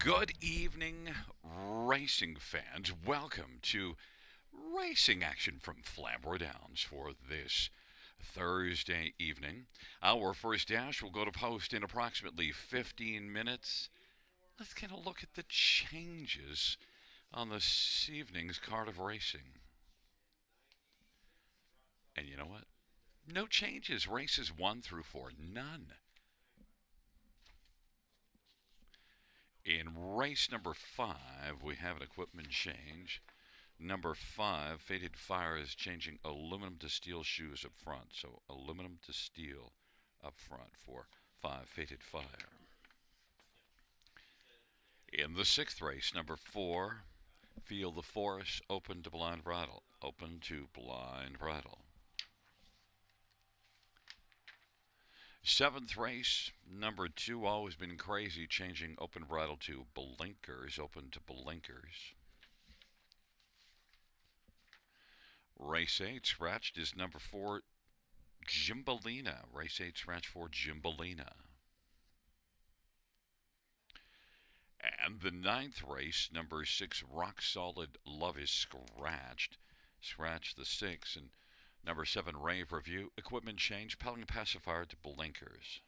Good evening, racing fans. Welcome to Racing Action from Flamboro Downs for this Thursday evening. Our first dash will go to post in approximately 15 minutes. Let's get a look at the changes on this evening's card of racing. And you know what? No changes. Races 1 through 4. None. In race number 5, we have an equipment change. Number 5, Fated Fire is changing aluminum to steel shoes up front. So aluminum to steel up front for 5, Fated Fire. In the 6th race, number 4, Feel the Force, open to blind bridle. Open to blind bridle. 7th race, number 2, Always Been Crazy, changing open bridle to blinkers. Open to blinkers. Race 8, scratched is number 4, Gimbalina. Race 8, scratch for Gimbalina. And the 9th race, number 6, Rock Solid Love is scratched. Scratch the 6. And number 7, Rave Review. Equipment change, pelling pacifier to blinkers.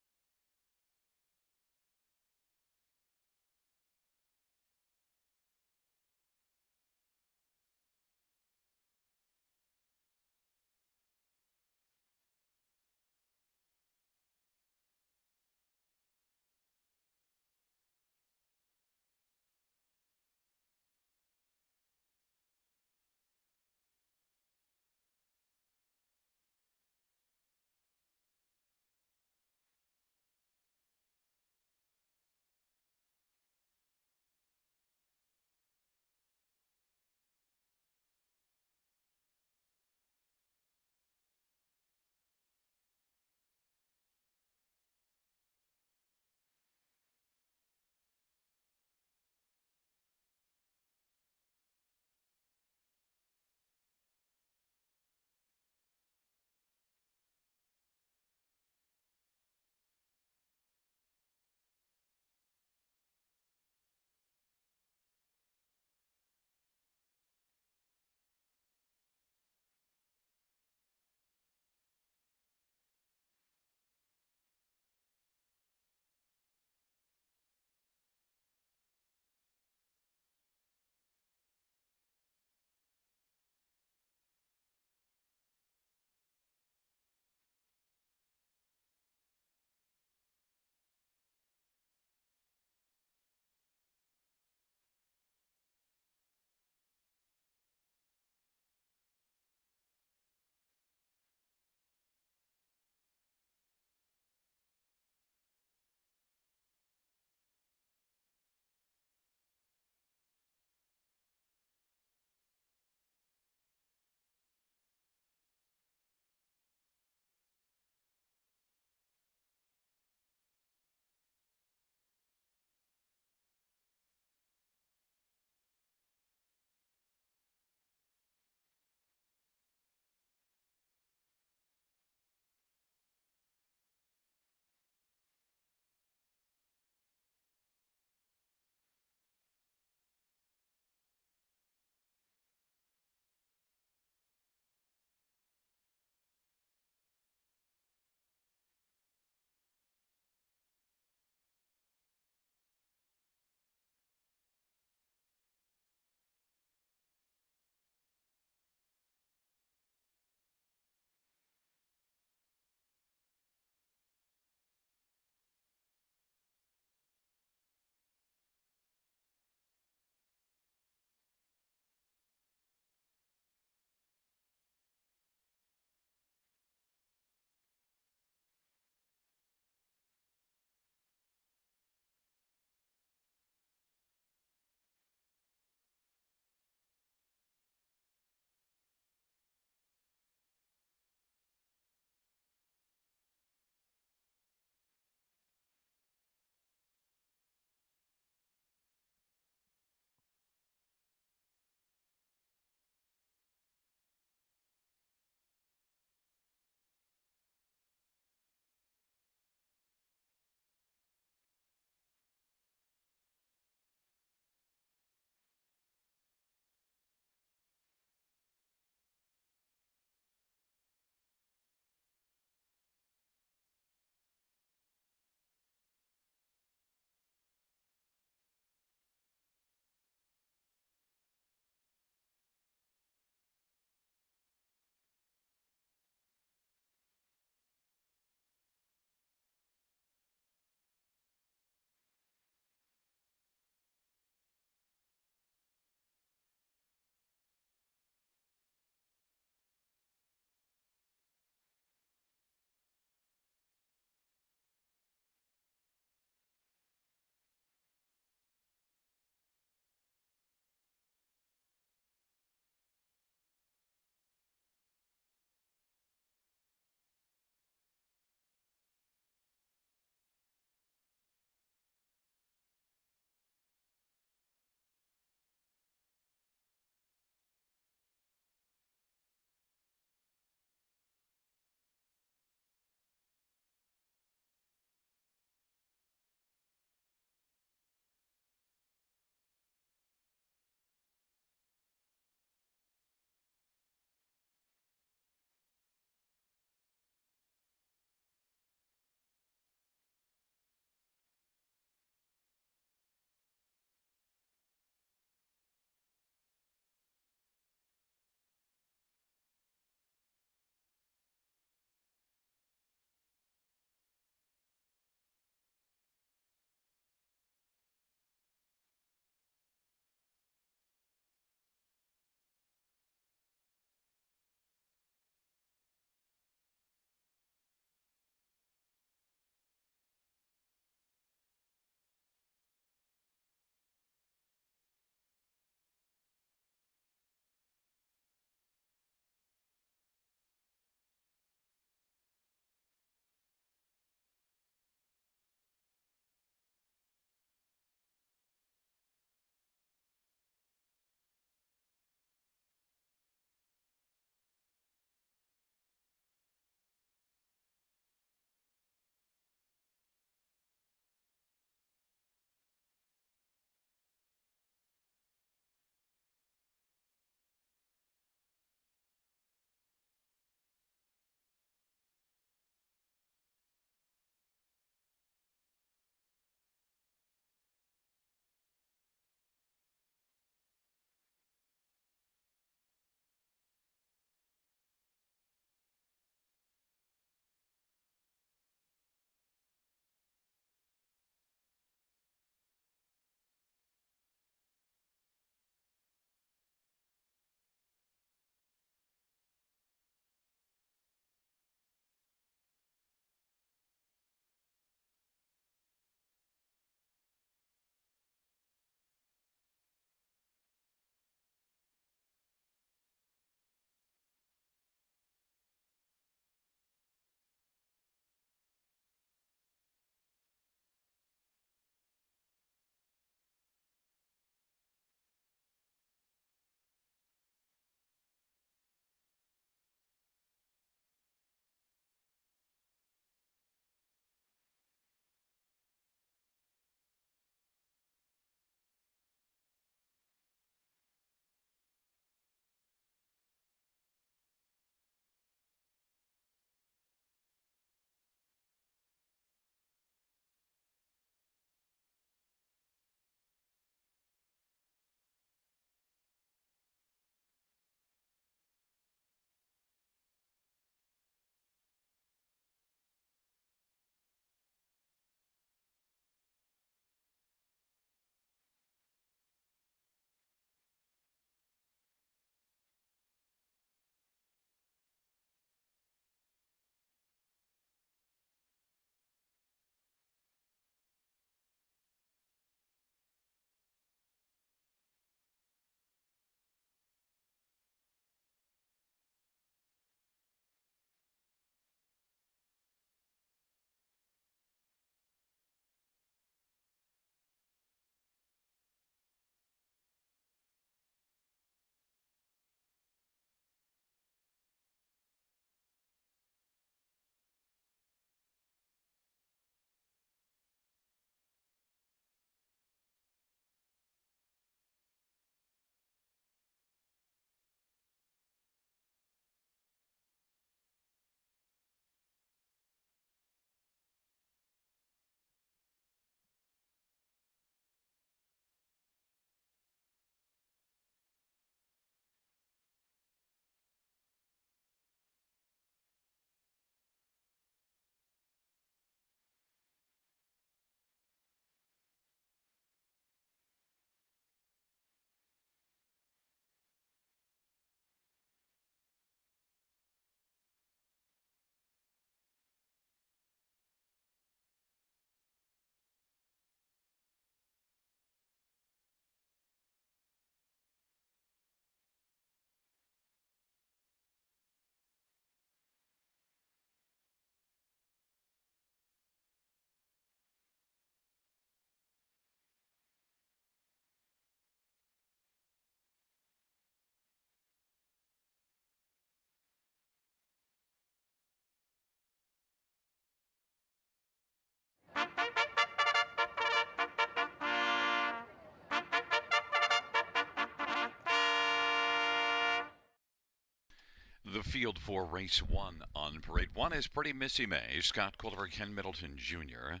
The field for race one on parade one is Pretty Missy May, Scott Culver, Ken Middleton Jr.,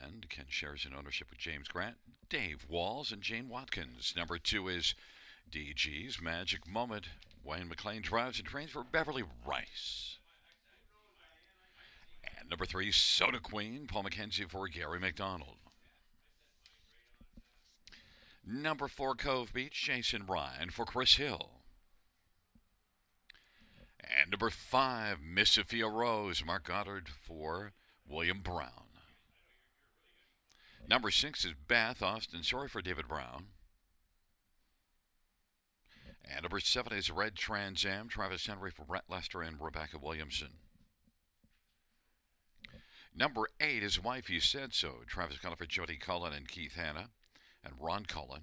and Ken shares in ownership with James Grant, Dave Walls, and Jane Watkins. Number two is DG's Magic Moment. Wayne McLean drives and trains for Beverly Rice. And number three, Soda Queen, Paul McKenzie for Gary McDonald. Number four, Cove Beach, Jason Ryan for Chris Hill. And number five, Miss Sophia Rose, Mark Goddard for William Brown. Number six is Beth Austin, sorry for David Brown. And number seven is Red Trans Am, Travis Henry for Brett Lester and Rebecca Williamson. Number eight is Wife You Said So, Travis Cullen for Jody Cullen and Keith Hanna and Ron Cullen.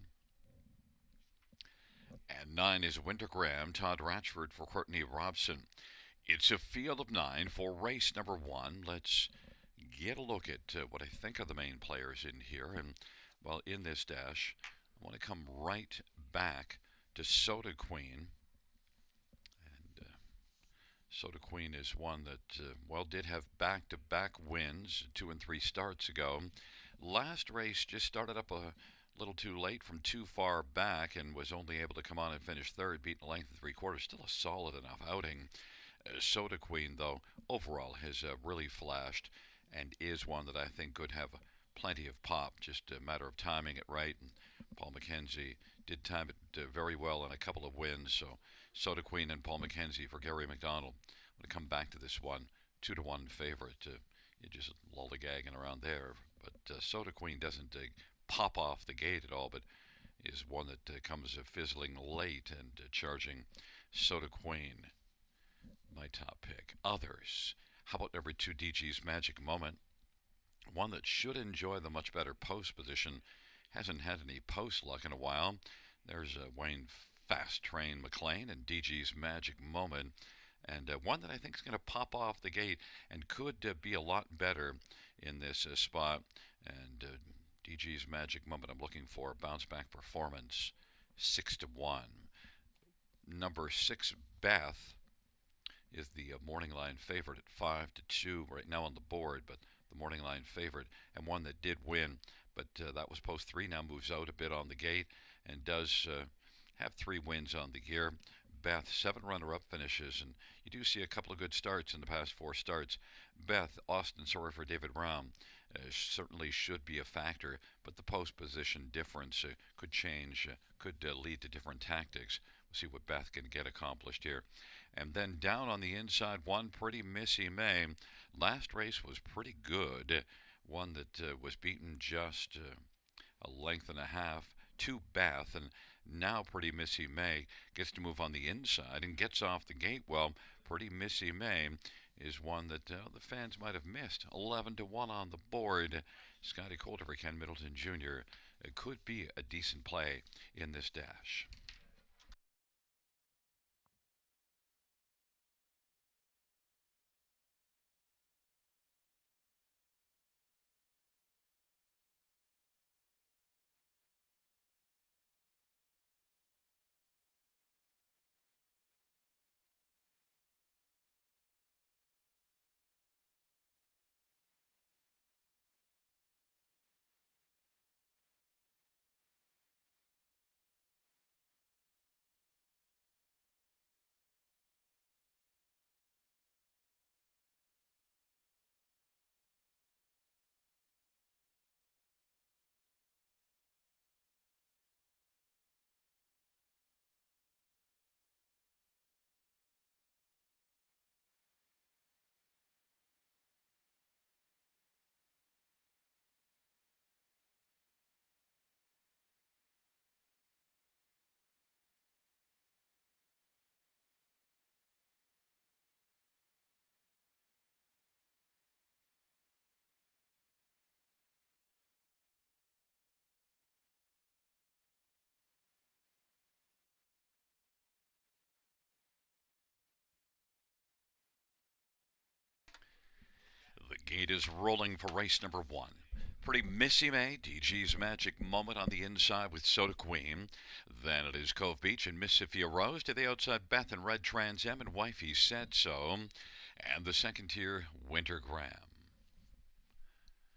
And nine is Winter Graham, Todd Ratchford for Courtney Robson. It's a field of nine for race number one. Let's get a look at what I think are the main players in here. And, well, in this dash, I want to come right back to Soda Queen. And Soda Queen is one that, well, did have back-to-back wins 2 and 3 starts ago. Last race just started up a little too late from too far back and was only able to come on and finish third, beating a length of 3/4. Still a solid enough outing. Soda Queen, though, overall has really flashed and is one that I think could have plenty of pop, just a matter of timing it right. And Paul McKenzie did time it very well in a couple of wins. So Soda Queen and Paul McKenzie for Gary McDonald. I'm going to come back to this one, 2-1 favorite. You just lollygagging around there. But Soda Queen doesn't pop off the gate at all, but is one that comes fizzling late and charging Soda Queen. My top pick. Others. How about number two, DG's Magic Moment? One that should enjoy the much better post position. Hasn't had any post luck in a while. There's Wayne Fast Train McLean and DG's Magic Moment. And one that I think is going to pop off the gate and could be a lot better in this spot. And DG's Magic Moment, I'm looking for a bounce back performance, 6-1. Number six, Beth, is the morning line favorite at 5-2 right now on the board, but the morning line favorite, and one that did win, but that was post 3, now moves out a bit on the gate and does have 3 wins on the year. Beth, 7 runner-up finishes, and you do see a couple of good starts in the past 4 starts. Beth, Austin, sorry for David Brown, certainly should be a factor, but the post position difference could change, could lead to different tactics. We'll see what Beth can get accomplished here. And then down on the inside, one, Pretty Missy May. Last race was pretty good. One that was beaten just a length and a half to Beth, and now Pretty Missy May gets to move on the inside and gets off the gate well. Pretty Missy May is one that the fans might have missed. 11-1 on the board. Scotty Coulter for Ken Middleton Jr. It could be a decent play in this dash. The gate is rolling for race number one. Pretty Missy May, DG's Magic Moment on the inside with Soda Queen. Then it is Cove Beach and Miss Sophia Rose. To the outside, Beth and Red Trans Am and Wifey Said So. And the second tier, Winter Graham.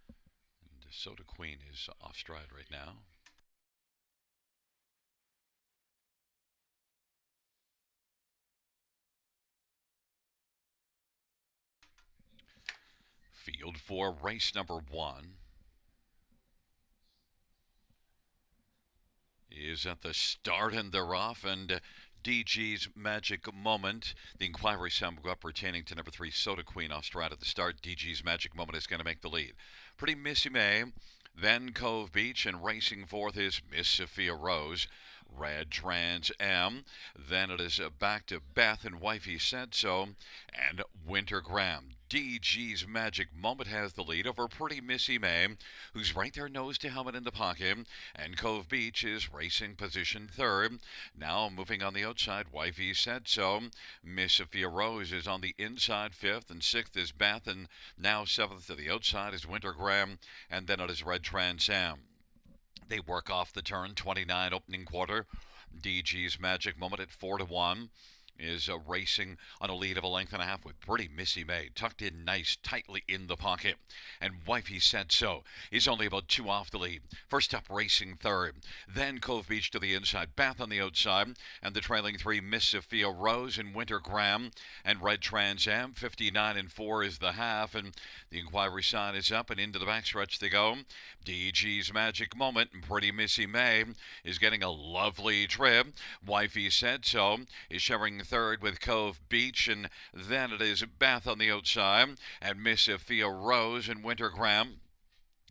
And Soda Queen is off stride right now. Field for race number 1 is at the start, and they're off. And DG's Magic Moment. The inquiry sound pertaining to number 3, Soda Queen, off stride at the start. DG's Magic Moment is going to make the lead. Pretty Missy May, then Cove Beach, and racing fourth is Miss Sophia Rose. Red Trans Am. Then it is back to Beth and Wifey Said So, and Winter Graham. DG's Magic Moment has the lead over Pretty Missy May, who's right there nose to helmet in the pocket, and Cove Beach is racing position third. Now moving on the outside, Wifey Said So. Miss Sophia Rose is on the inside fifth, and sixth is Beth, and now seventh to the outside is Winter Graham, and then it is Red Trans Am. They work off the turn, 29 opening quarter. DG's Magic Moment at 4-1 is racing on a lead of a length and a half with Pretty Missy May tucked in nice, tightly in the pocket. And Wifey Said So is only about 2 off the lead. First up, racing third. Then Cove Beach to the inside, Beth on the outside, and the trailing 3, Miss Sophia Rose and Winter Graham. And Red Trans Am, 59-4 is the half, and the inquiry sign is up, and into the backstretch they go. DG's Magic Moment, and Pretty Missy May is getting a lovely trip. Wifey Said So is sharing third with Cove Beach, and then it is Beth on the outside, and Miss Sophia Rose and Winter Graham,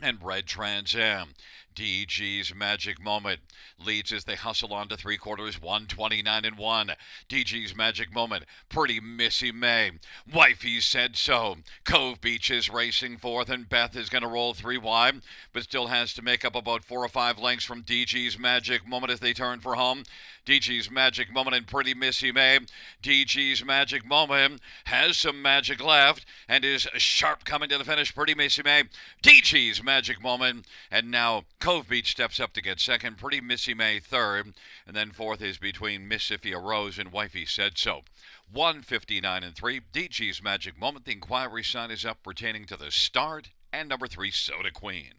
and Red Trans Am. DG's Magic Moment leads as they hustle on to 3/4, 129-1. DG's Magic Moment, Pretty Missy May, Wifey Said So. Cove Beach is racing fourth, and Beth is going to roll 3 wide, but still has to make up about 4 or 5 lengths from DG's Magic Moment as they turn for home. DG's Magic Moment and Pretty Missy May. DG's Magic Moment has some magic left and is sharp coming to the finish. Pretty Missy May, DG's Magic Moment, and now Cove Beach steps up to get second. Pretty Missy May third, and then fourth is between Miss Sophia Rose and Wifey Said So. 159-3. DG's Magic Moment. The inquiry sign is up pertaining to the start and number 3, Soda Queen.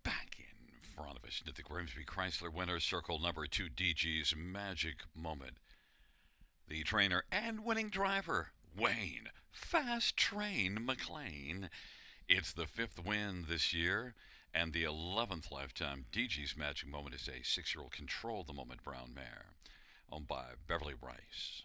Back in front of us into the Grimsby Chrysler Winner's Circle number 2, DG's Magic Moment. The trainer and winning driver, Wayne Fast Train McLean. It's the 5th win this year and the 11th lifetime. DG's Magic Moment is a 6-year-old Control the Moment brown mare owned by Beverly Rice.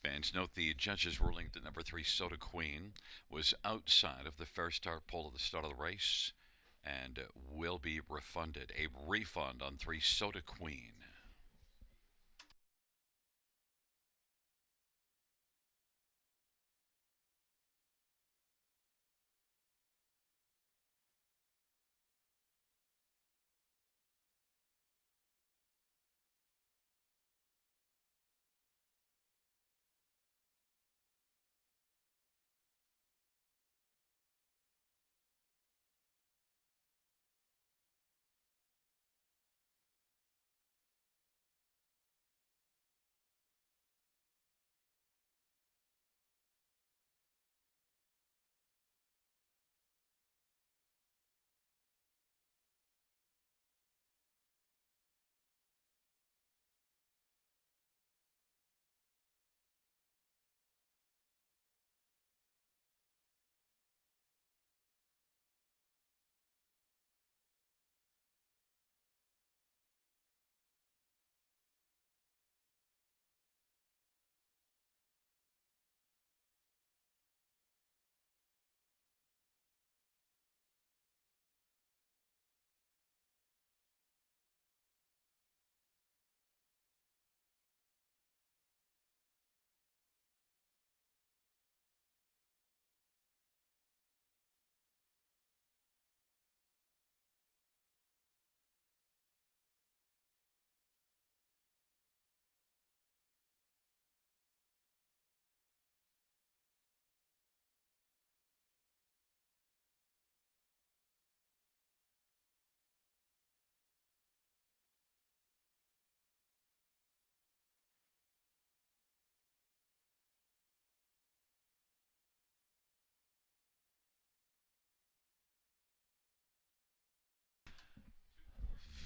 Fans note the judge's ruling that number 3 Soda Queen was outside of the fair start pole at the start of the race and will be refunded. A refund on 3 Soda Queen.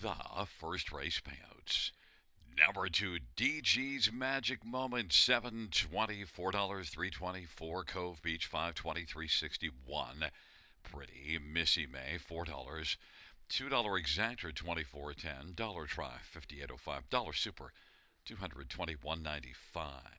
The first race payouts. Number 2, DG's Magic Moment, 720, $4, 324, Cove Beach, 520, 361. Pretty Missy May, $4, $2 Exactor, 24.10, Dollar Try, 58.05, Dollar Super, 221.95.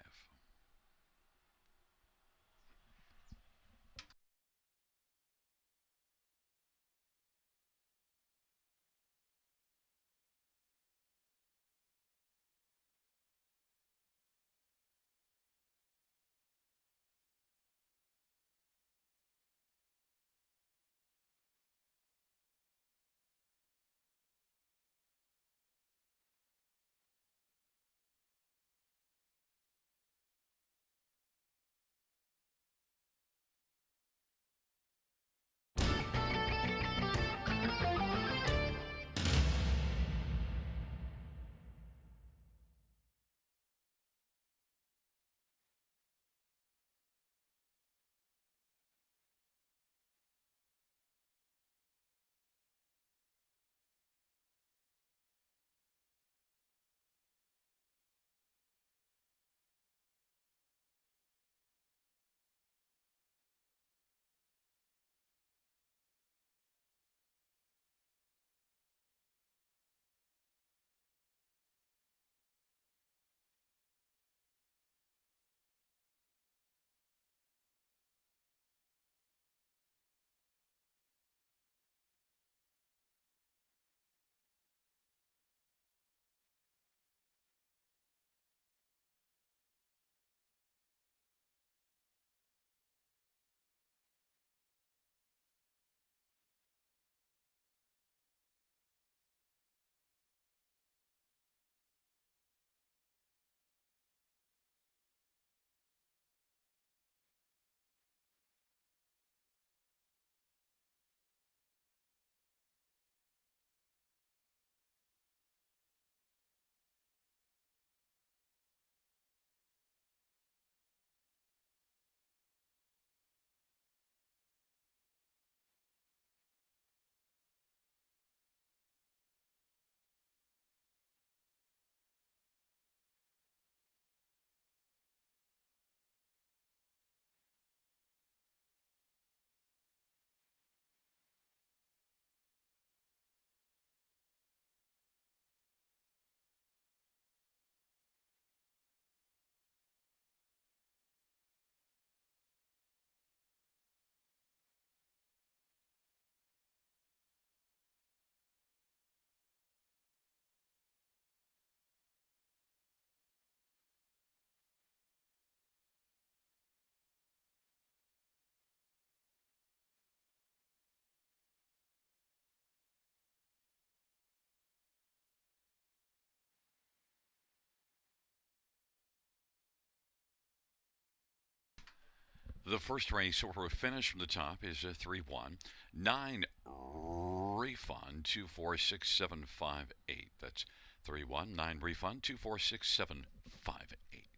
The first race or finish from the top is a 3-1. 9 refund 246758. That's 3-1. 9 refund 246758.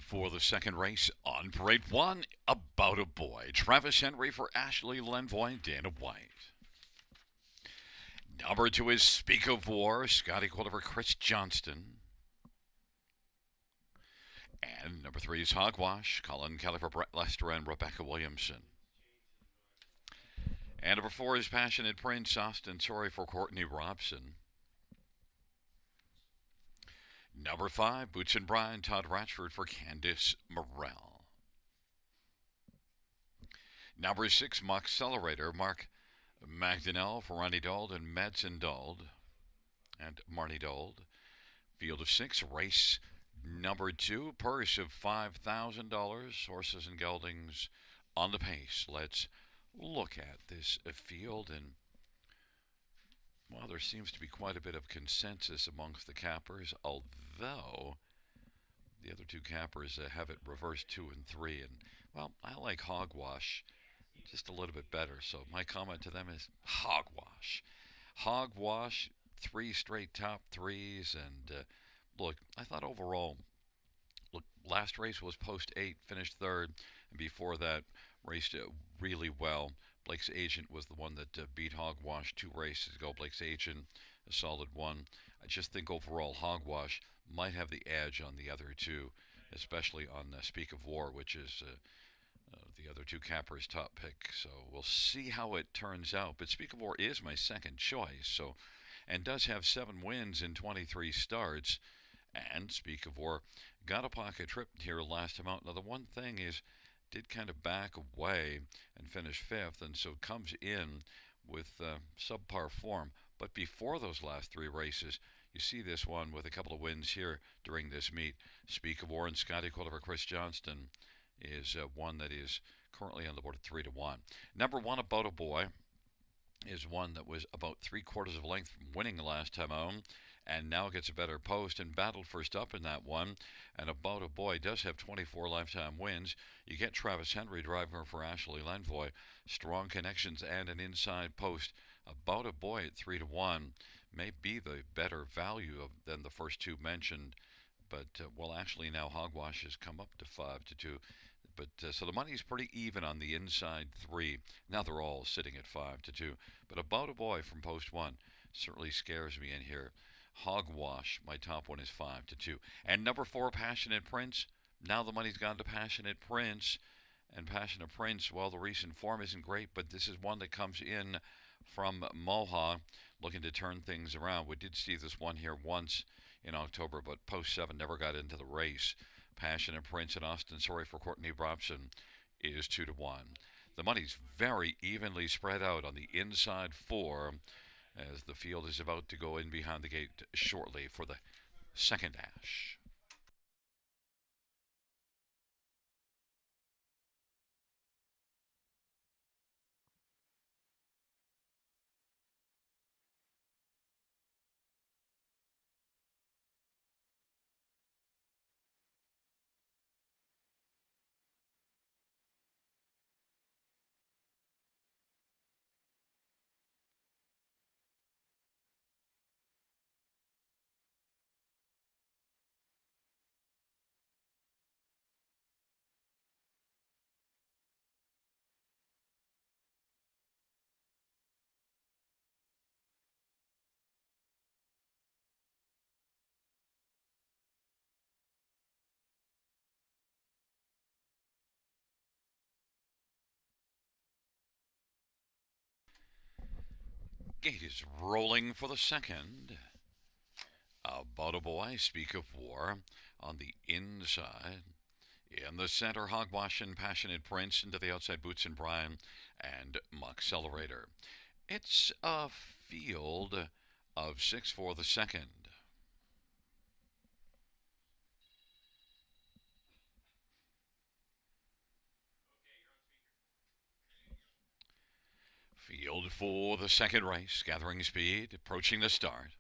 for the second race on parade one, About a Boy. Travis Henry for Ashley Lenvoy, Dana White. Number 2 is Speak of War, Scotty Quilliver, Chris Johnston. And number 3 is Hogwash, Colin Kelly for Brett Lester and Rebecca Williamson. And number 4 is Passionate Prince, Austin Sorry for Courtney Robson. Number 5, Boots and Brian, Todd Ratchford for Candice Morrell. Number 6, Moxcelerator, Mark Magdanel for Ronnie Dold and Madsen Dold and Marnie Dold. Field of 6, race number 2, purse of $5,000, horses and geldings on the pace. Let's look at this field, and well, there seems to be quite a bit of consensus amongst the cappers, although the other two cappers have it reversed 2 and 3. And, well, I like Hogwash just a little bit better. So my comment to them is Hogwash. Hogwash, 3 straight top 3s. And, look, I thought overall, look, last race was post 8, finished 3rd. And before that, raced really well. Blake's Agent was the one that beat Hogwash 2 races ago. Blake's Agent, a solid one. I just think overall Hogwash might have the edge on the other two, especially on Speak of War, which is the other two cappers' top pick. So we'll see how it turns out. But Speak of War is my second choice, so, and does have 7 wins in 23 starts. And Speak of War got a pocket trip here last time out. Now the one thing is, did kind of back away and finish 5th, and so comes in with subpar form. But before those last 3 races, you see this one with a couple of wins here during this meet. Speak of War and Scotty Quilliver, Chris Johnston is one that is currently on the board at 3-1. Number 1, About a Boy, is one that was about 3/4 of a length from winning the last time out, and now gets a better post and battled first up in that one. And About a Boy does have 24 lifetime wins. You get Travis Henry driving for Ashley Lenvoy. Strong connections and an inside post. About a Boy at 3-1 may be the better value than the first 2 mentioned. But, well, actually now Hogwash has come up to 5-2. But so the money's pretty even on the inside 3. Now they're all sitting at 5-2. But About a Boy from post 1 certainly scares me in here. Hogwash, my top one, is 5-2. And number 4, Passionate Prince. Now the money's gone to Passionate Prince. And Passionate Prince, well, the recent form isn't great, but this is one that comes in from Moha, looking to turn things around. We did see this one here once in October, but post 7 never got into the race. Passionate Prince and Austin Sorry for Courtney Robson is 2-1. The money's very evenly spread out on the inside 4, as the field is about to go in behind the gate shortly for the second dash. Gate is rolling for the second. About a Boy, Speak of War on the inside. In the center, Hogwash and Passionate Prince. Into the outside, Boots and Brian and Moxcelerator. It's a field of 6 for the second. Field for the second race, gathering speed, approaching the start.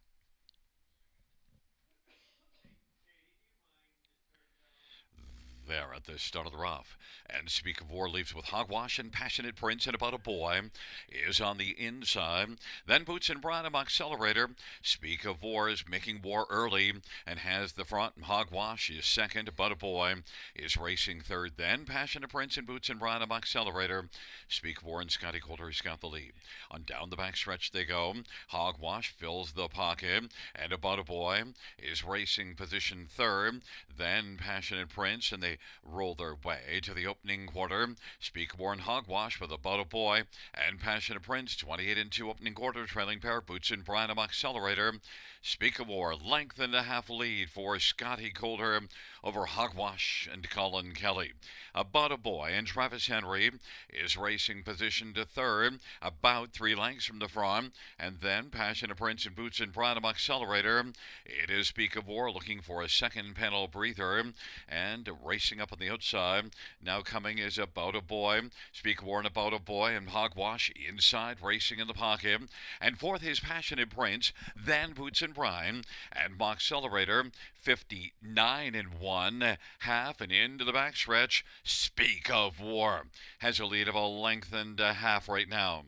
There, at the start of the rough. And Speak of War leaves with Hogwash and Passionate Prince and About a Boy is on the inside. Then Boots and Bottom Accelerator. Speak of War is making war early and has the front. Hogwash is second. About a Boy is racing third. Then Passionate Prince and Boots and Bottom Accelerator. Speak of War and Scotty Coulter's got the lead. On down the backstretch they go. Hogwash fills the pocket, and About a Boy is racing position third. Then Passionate Prince, and they roll their way to the opening quarter. Speak of War and Hogwash with About a Boy and Passionate Prince, 28 and 2 opening quarter, trailing pair, Boots and Bottom Accelerator. Speak of War, length and a half lead for Scotty Coulter over Hogwash and Colin Kelly. About a Boy and Travis Henry is racing position to third, about 3 lengths from the front, and then Passionate Prince and Boots and Bottom Accelerator. It is Speak of War looking for a second panel breather, and racing up on the outside. Now coming is About a Boy. Speak of War and About a Boy and Hogwash inside, racing in the pocket. And fourth is Passionate Prince, then Boots and Brian, and Accelerator, 59 and 1 half, and into the backstretch. Speak of War has a lead of a length and a half right now.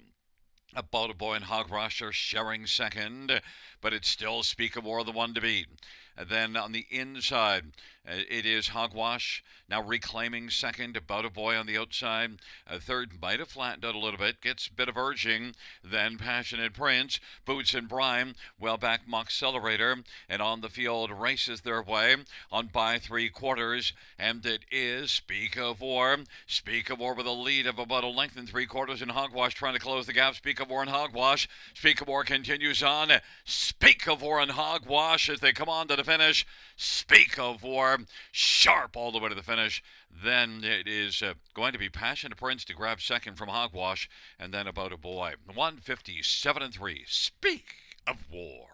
About a Boy and Hogwash are sharing second, but it's still Speak of War the one to beat. And then on the inside, it is Hogwash now reclaiming second. About a Boy on the outside. Third might have flattened out a little bit. Gets a bit of urging. Then Passionate Prince. Boots and Brian. Well back Accelerator. And on the field races their way on by 3/4. And it is Speak of War. Speak of War with a lead of about a length and 3/4. And Hogwash trying to close the gap. Speak of War and Hogwash. Speak of War continues on. Speak of War and Hogwash as they come on to the finish. Speak of War, sharp all the way to the finish. Then it is going to be Passionate Prince to grab second from Hogwash, and then About a Boy. 157 and 3. Speak of War.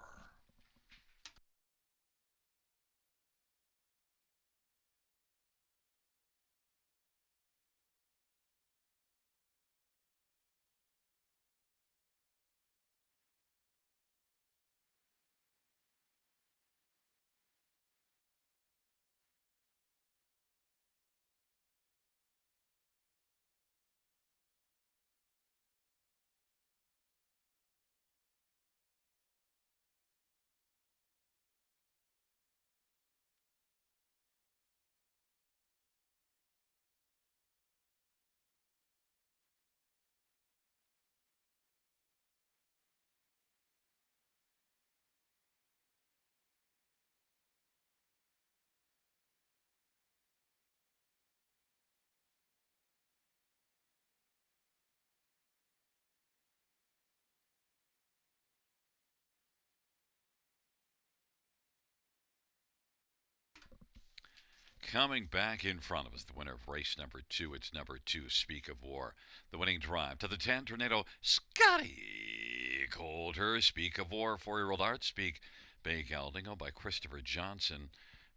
Coming back in front of us, the winner of race number 2. It's number 2, Speak of War. The winning drive to the 10 Tornado, Scotty Coulter. Speak of War, 4-year-old Art Speak, Bay Galdingo by Christopher Johnson,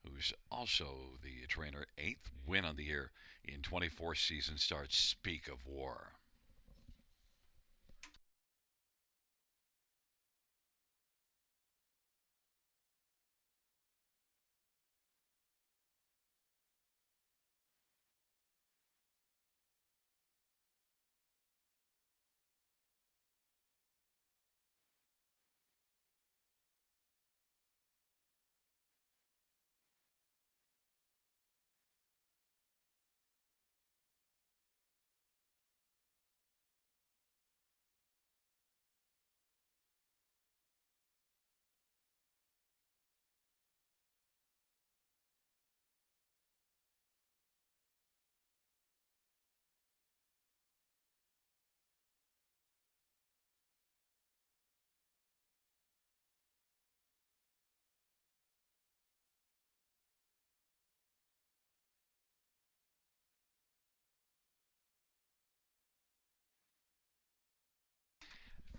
who's also the trainer. 8th win on the year in 24 season starts. Speak of War.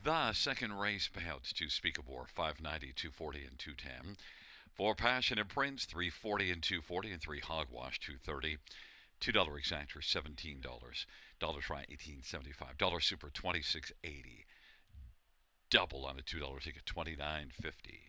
The second race payouts to Speak of War, 590, 240, and 210. For Passionate Prince, 340 and 240, and 3 Hogwash, 230. $2 exactor, $17. Dollar try, $18.75. Dollar super, $26.80. Double on a $2 ticket, $29.50.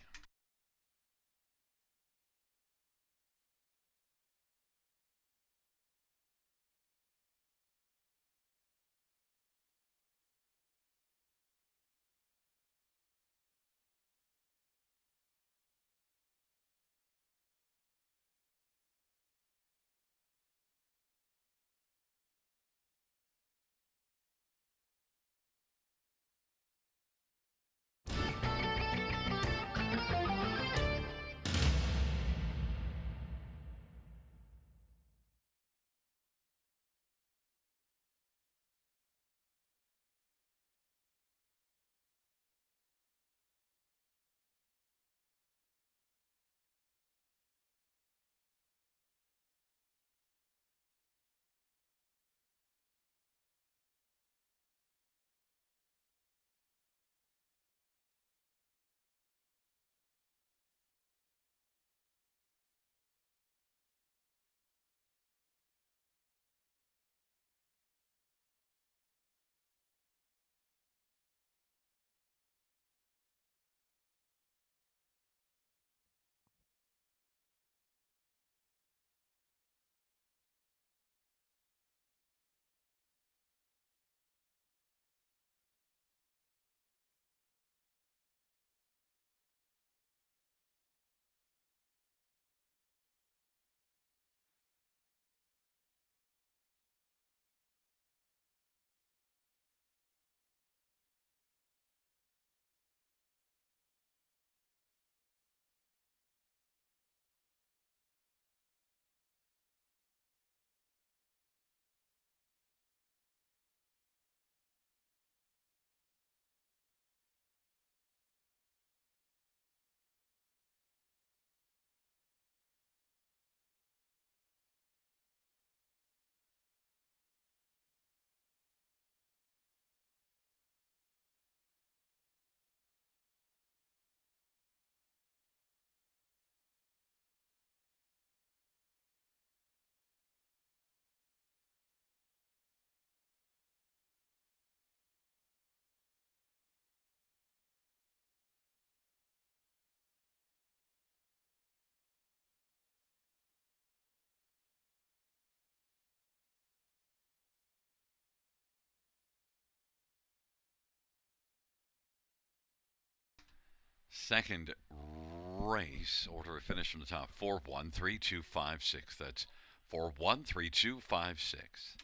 Second race, order of finish from the top 413256. That's 413256.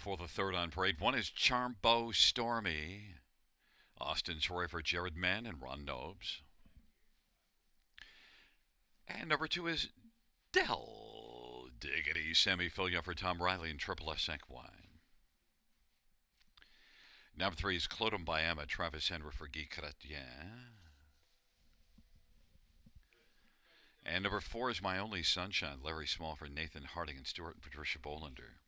for the third on parade. One is Charmbo Stormy. Austin Troy for Jared Mann and Ron Nobes. And number 2 is Del Diggity. Sammy Filia for Tom Riley and Triple S Equine. Number 3 is Clodum by Emma. Travis Henry for Guy Chrétien. And number 4 is My Only Sunshine. Larry Small for Nathan Harding and Stuart and Patricia Bolander.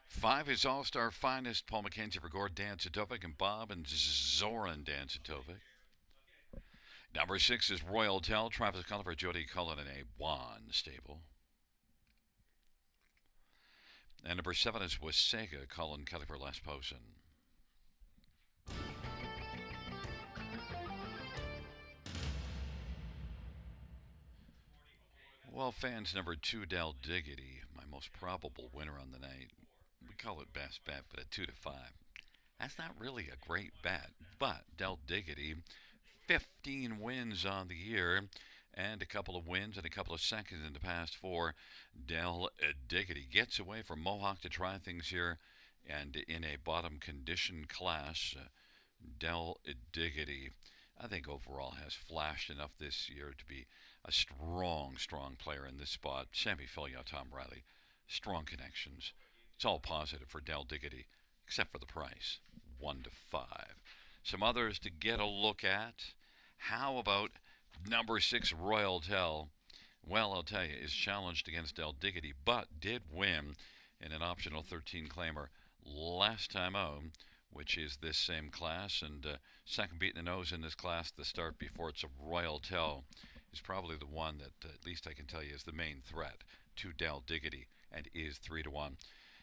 5 is All Star Finest. Paul McKenzie for Gord Dancedovic and Bob and Zoran Dancedovic. Number 6 is Royal Tell. Travis Cullen for Jody Cullen in a Juan stable. And number 7 is Wasega. Colin Kelly for Les Posen. Well, fans, number 2, Del Diggity, my most probable winner on the night. We call it best bet, but at 2 to 5. That's not really a great bet, but Del Diggity, 15 wins on the year, and a couple of wins and a couple of seconds in the past 4. Del Diggity gets away from Mohawk to try things here, and in a bottom condition class, Del Diggity, I think overall has flashed enough this year to be a strong player in this spot. Sammy Filia, Tom Riley, strong connections. It's all positive for Del Diggity, except for the price, 1 to 5. Some others to get a look at. How about number 6, Royal Tell? Well, I'll tell you, is challenged against Del Diggity, but did win in an optional 13 claimer last time out, which is this same class, and second beat in the nose in this class to start before it's a Royal Tell is probably the one that, at least I can tell you, is the main threat to Del Diggity and is 3 to 1.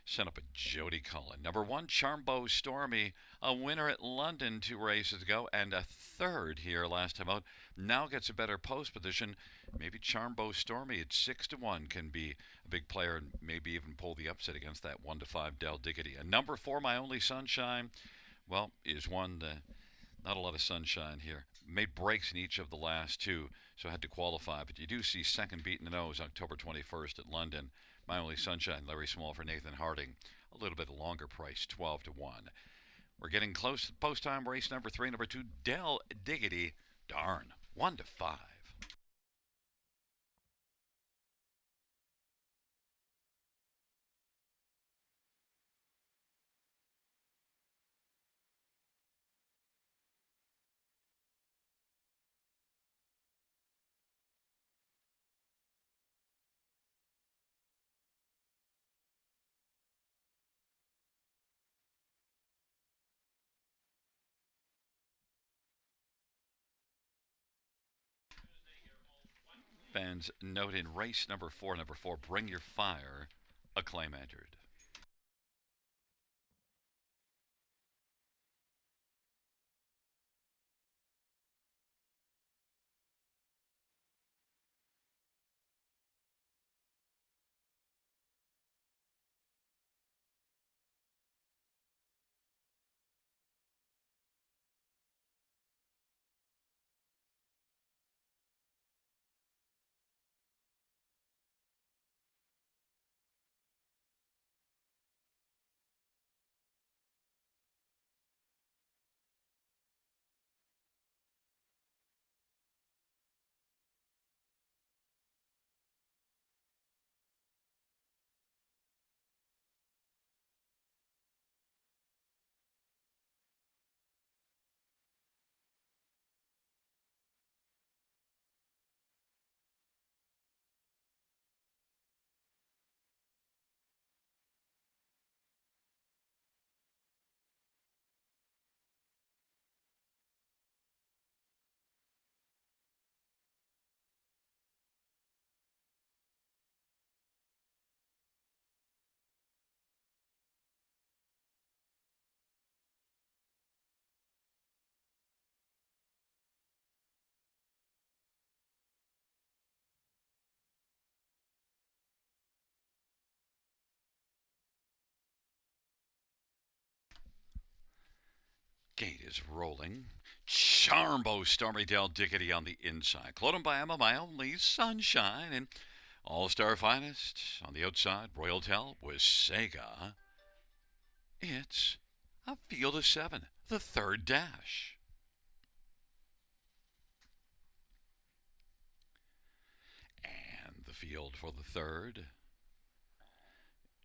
Sent up a Jody Cullen. Number 1, Charmbo Stormy, a winner at London 2 races ago, and a third here last time out. Now gets a better post position. Maybe Charmbo Stormy at 6 to 1 can be a big player and maybe even pull the upset against that 1 to 5 Del Diggity. And number 4, My Only Sunshine, well, is one not a lot of sunshine here. Made breaks in each of the last 2, so had to qualify. But you do see second beat in the nose October 21st at London. My Only Sunshine, Larry Small for Nathan Harding. A little bit longer price, 12 to 1. We're getting close to post time race number 3. Number 2, Del Diggity. Darn, 1 to 5. Fans note in race number 4, Bring Your Fire, a claim entered. Gate is rolling. Charmbo Stormy Del Diggity on the inside. Clodum by Emma, My Only Sunshine. And All Star Finest on the outside, Royal Tel with Sega. It's a field of seven, the third dash. And the field for the third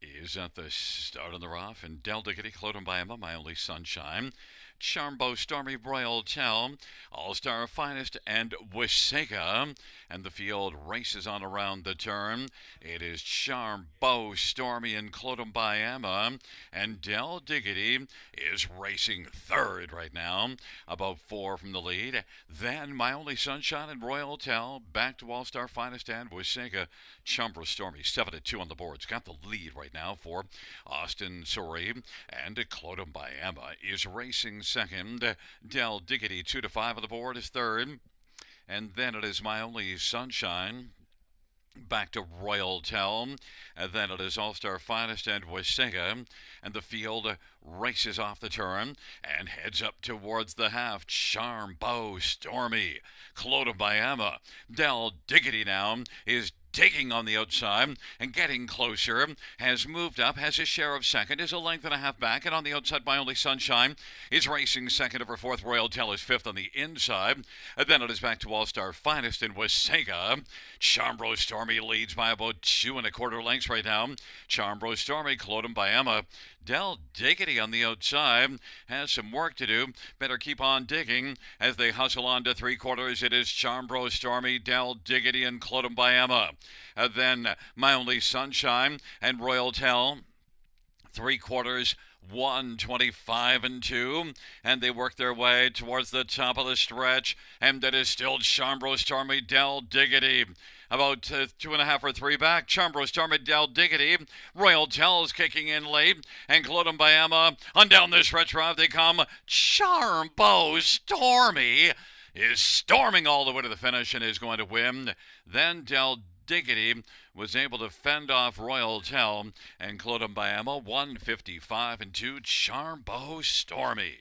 is at the start of the rough, and Del Diggity, Cloten by Emma, My Only Sunshine, Charmbo, Stormy, Royal Tel, All Star Finest, and Wisega. And the field races on around the turn. It is Charmbo, Stormy, and Cloten by Emma, and Del Diggity is racing third right now, about 4 from the lead. Then My Only Sunshine and Royal Tel, back to All Star Finest and Wisega. Charmbo, Stormy, 7-2 on the boards, got the lead right now for Austin Surrey, and Cloten by Emma is racing second. Del Diggity 2-5 on the board is third, and then it is My Only Sunshine back to Royal Tel, and then it is All Star Finest and Wisega, and the field races off the turn and heads up towards the half. Charmbo, Stormy, Cloten by Emma, Del Diggity now is digging on the outside and getting closer, has moved up, has his share of second, is a length and a half back, and on the outside, My Only Sunshine is racing second over fourth. Royal Tel is fifth on the inside, and then it is back to All Star Finest in Wisega. Charmbo Stormy leads by about 2 1/4 lengths right now. Charmbo Stormy, Cloten by Emma. Del Diggity on the outside has some work to do. Better keep on digging as they hustle on to 3/4. It is Charmbo Stormy, Del Diggity, and Cloten by Emma. Then My Only Sunshine and Royal Tel. 3/4, 125 and 2, and they work their way towards the top of the stretch, and it is still Charmbo Stormy, Del Diggity. About 2.5 or 3 back, Charmbo Stormy, Del Diggity. Royal Tel is kicking in late, and Cloten by Emma. On down the stretch route they come. Charmbo Stormy is storming all the way to the finish and is going to win. Then Del Diggity was able to fend off Royal Tel, and Cloten by Emma, 155 and 2, Charmbo Stormy.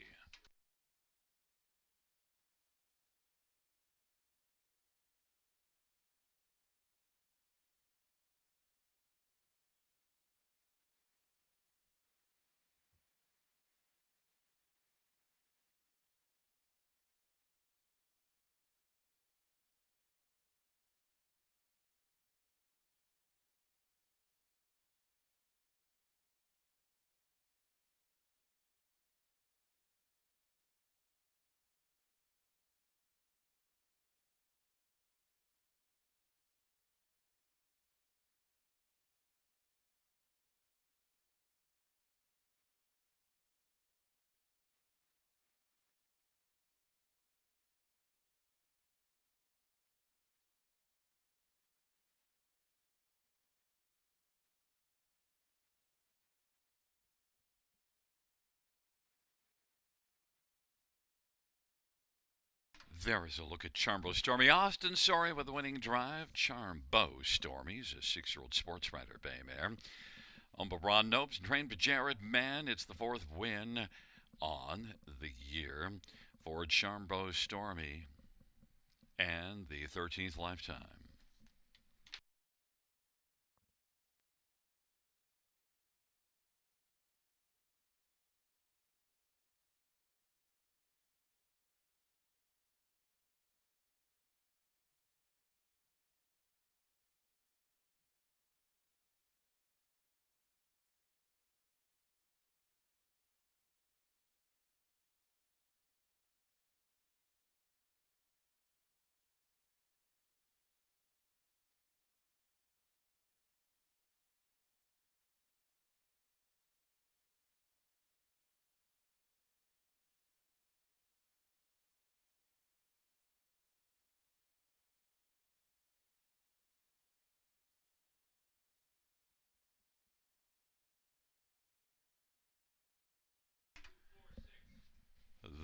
There is a look at Charmbo Stormy. Austin Sorry with the winning drive. Charmbo Stormy's a 6-year-old sports rider, bay mare. Owned by Ron Nopes, trained by Jared Mann. It's the 4th win on the year for Charmbo Stormy and the 13th lifetime.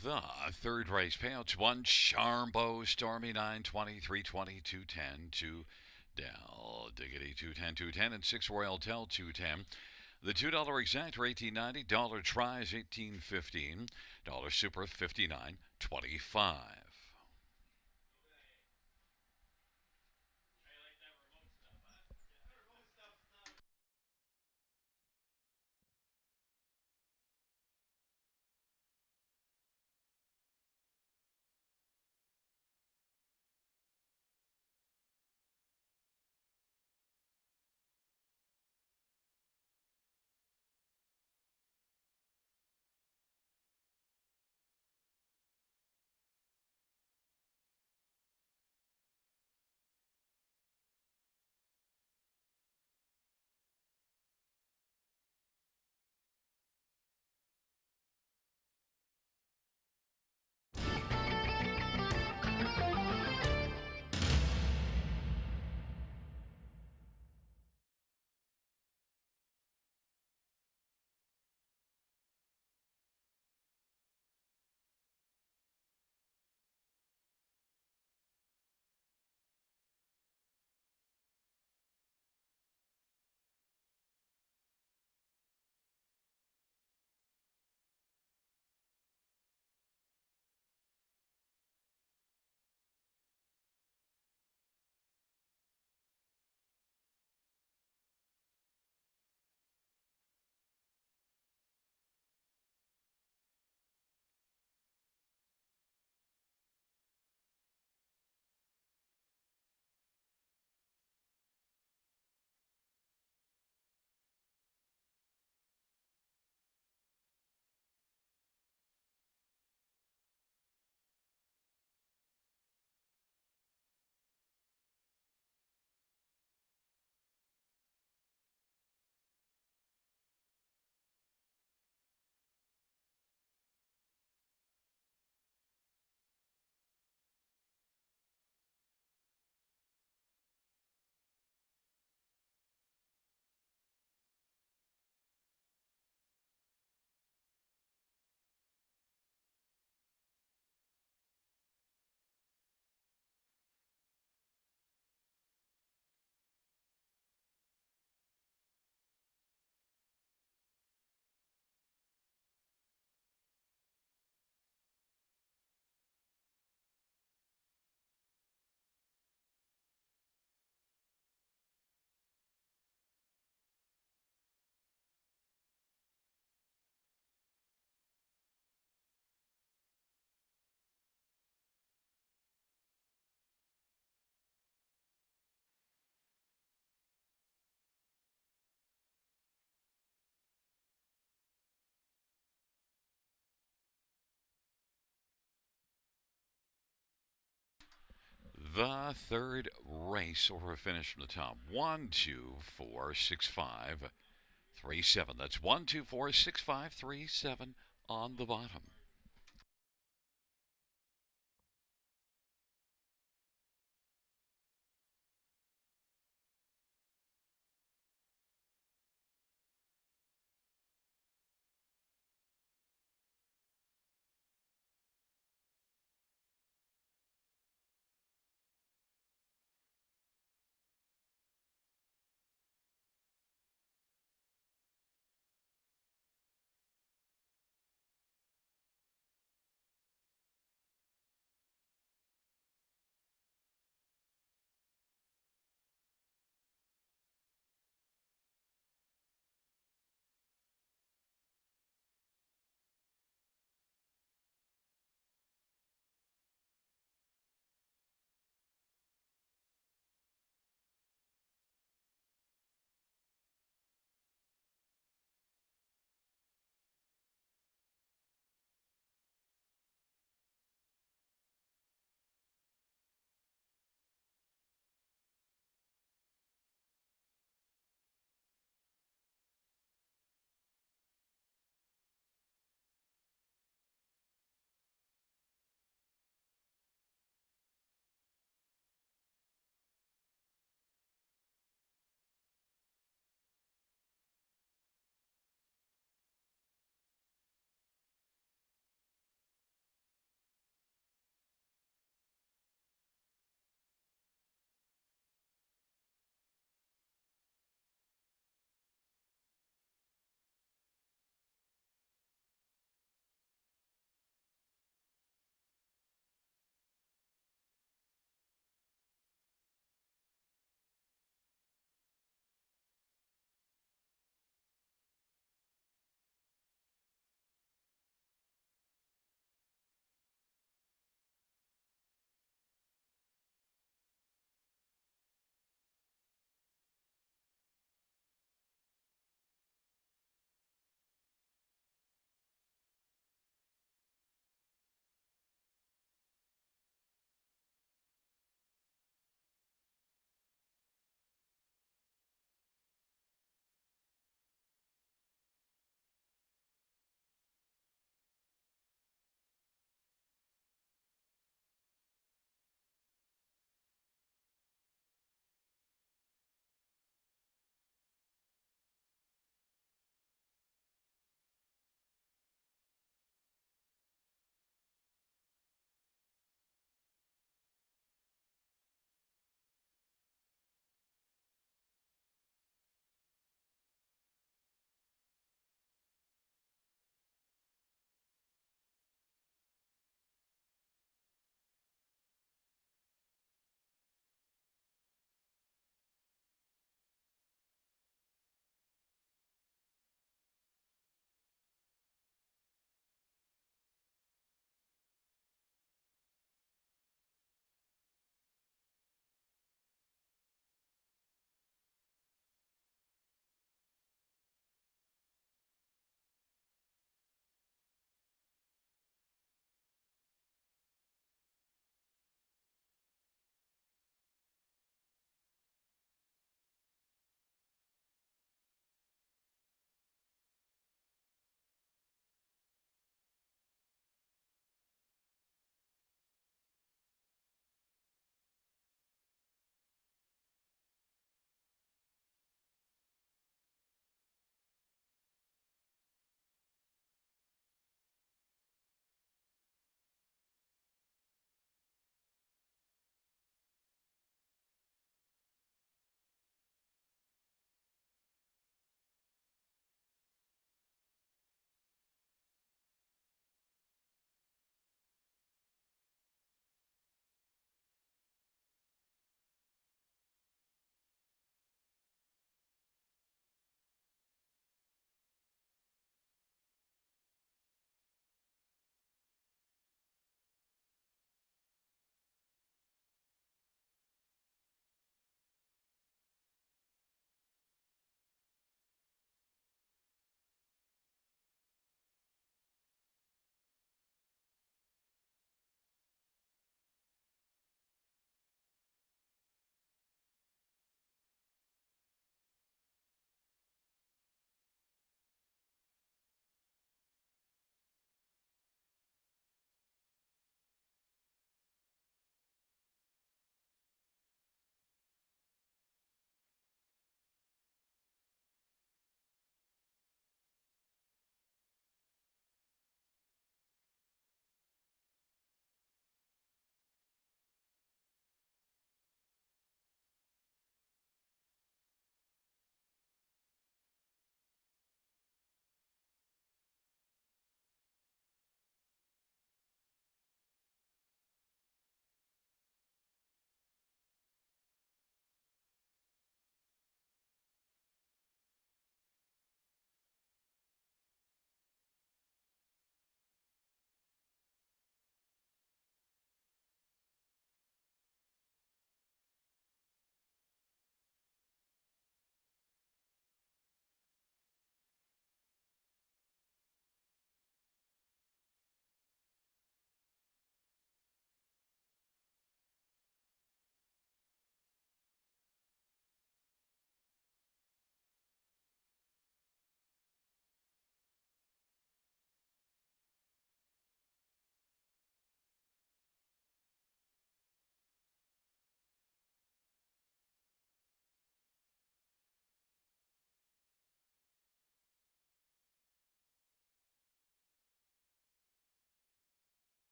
The third race payouts: 1 Charmbo Stormy, 920, 320, 210, 2 Del Diggity, 210, 210, and 6 Royal Tel, 210. The $2 exact are $18.90, dollar tries $18.15, dollar super $59.25. The third race over a finish from the top. 1, 2, 4, 6, 5, 3, 7. That's 1, 2, 4, 6, 5, 3, 7 on the bottom.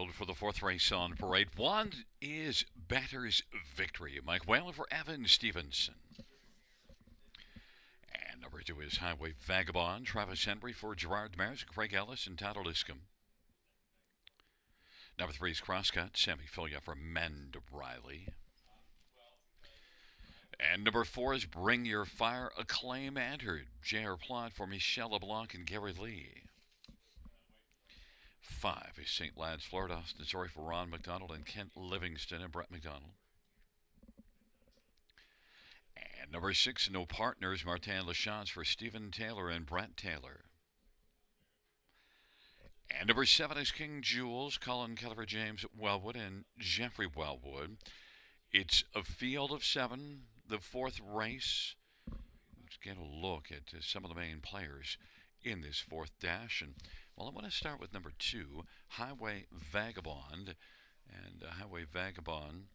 scheduled for the fourth race on parade. One is Batter's Victory. Mike Whalen for Evan Stevenson. And number two is Highway Vagabond. Travis Henry for Gerard Mares, Craig Ellis, and Tyler Liscombe. Number three is Crosscut. Sammy Filia for Mend Riley. And number four is Bring Your Fire. Acclaim entered. J.R. Plot for Michelle LeBlanc and Gary Lee. Five is St. Lad's, Florida. Austin Story for Ron McDonald and Kent Livingston and Brett McDonald. And number six, No Partners. Martin Lachance for Stephen Taylor and Brett Taylor. And number seven is King Jules, Colin Kelleher, James Wellwood, and Jeffrey Wellwood. It's a field of seven, the fourth race. Let's get a look at some of the main players in this fourth dash. And well, I want to start with number two, Highway Vagabond. And Highway Vagabond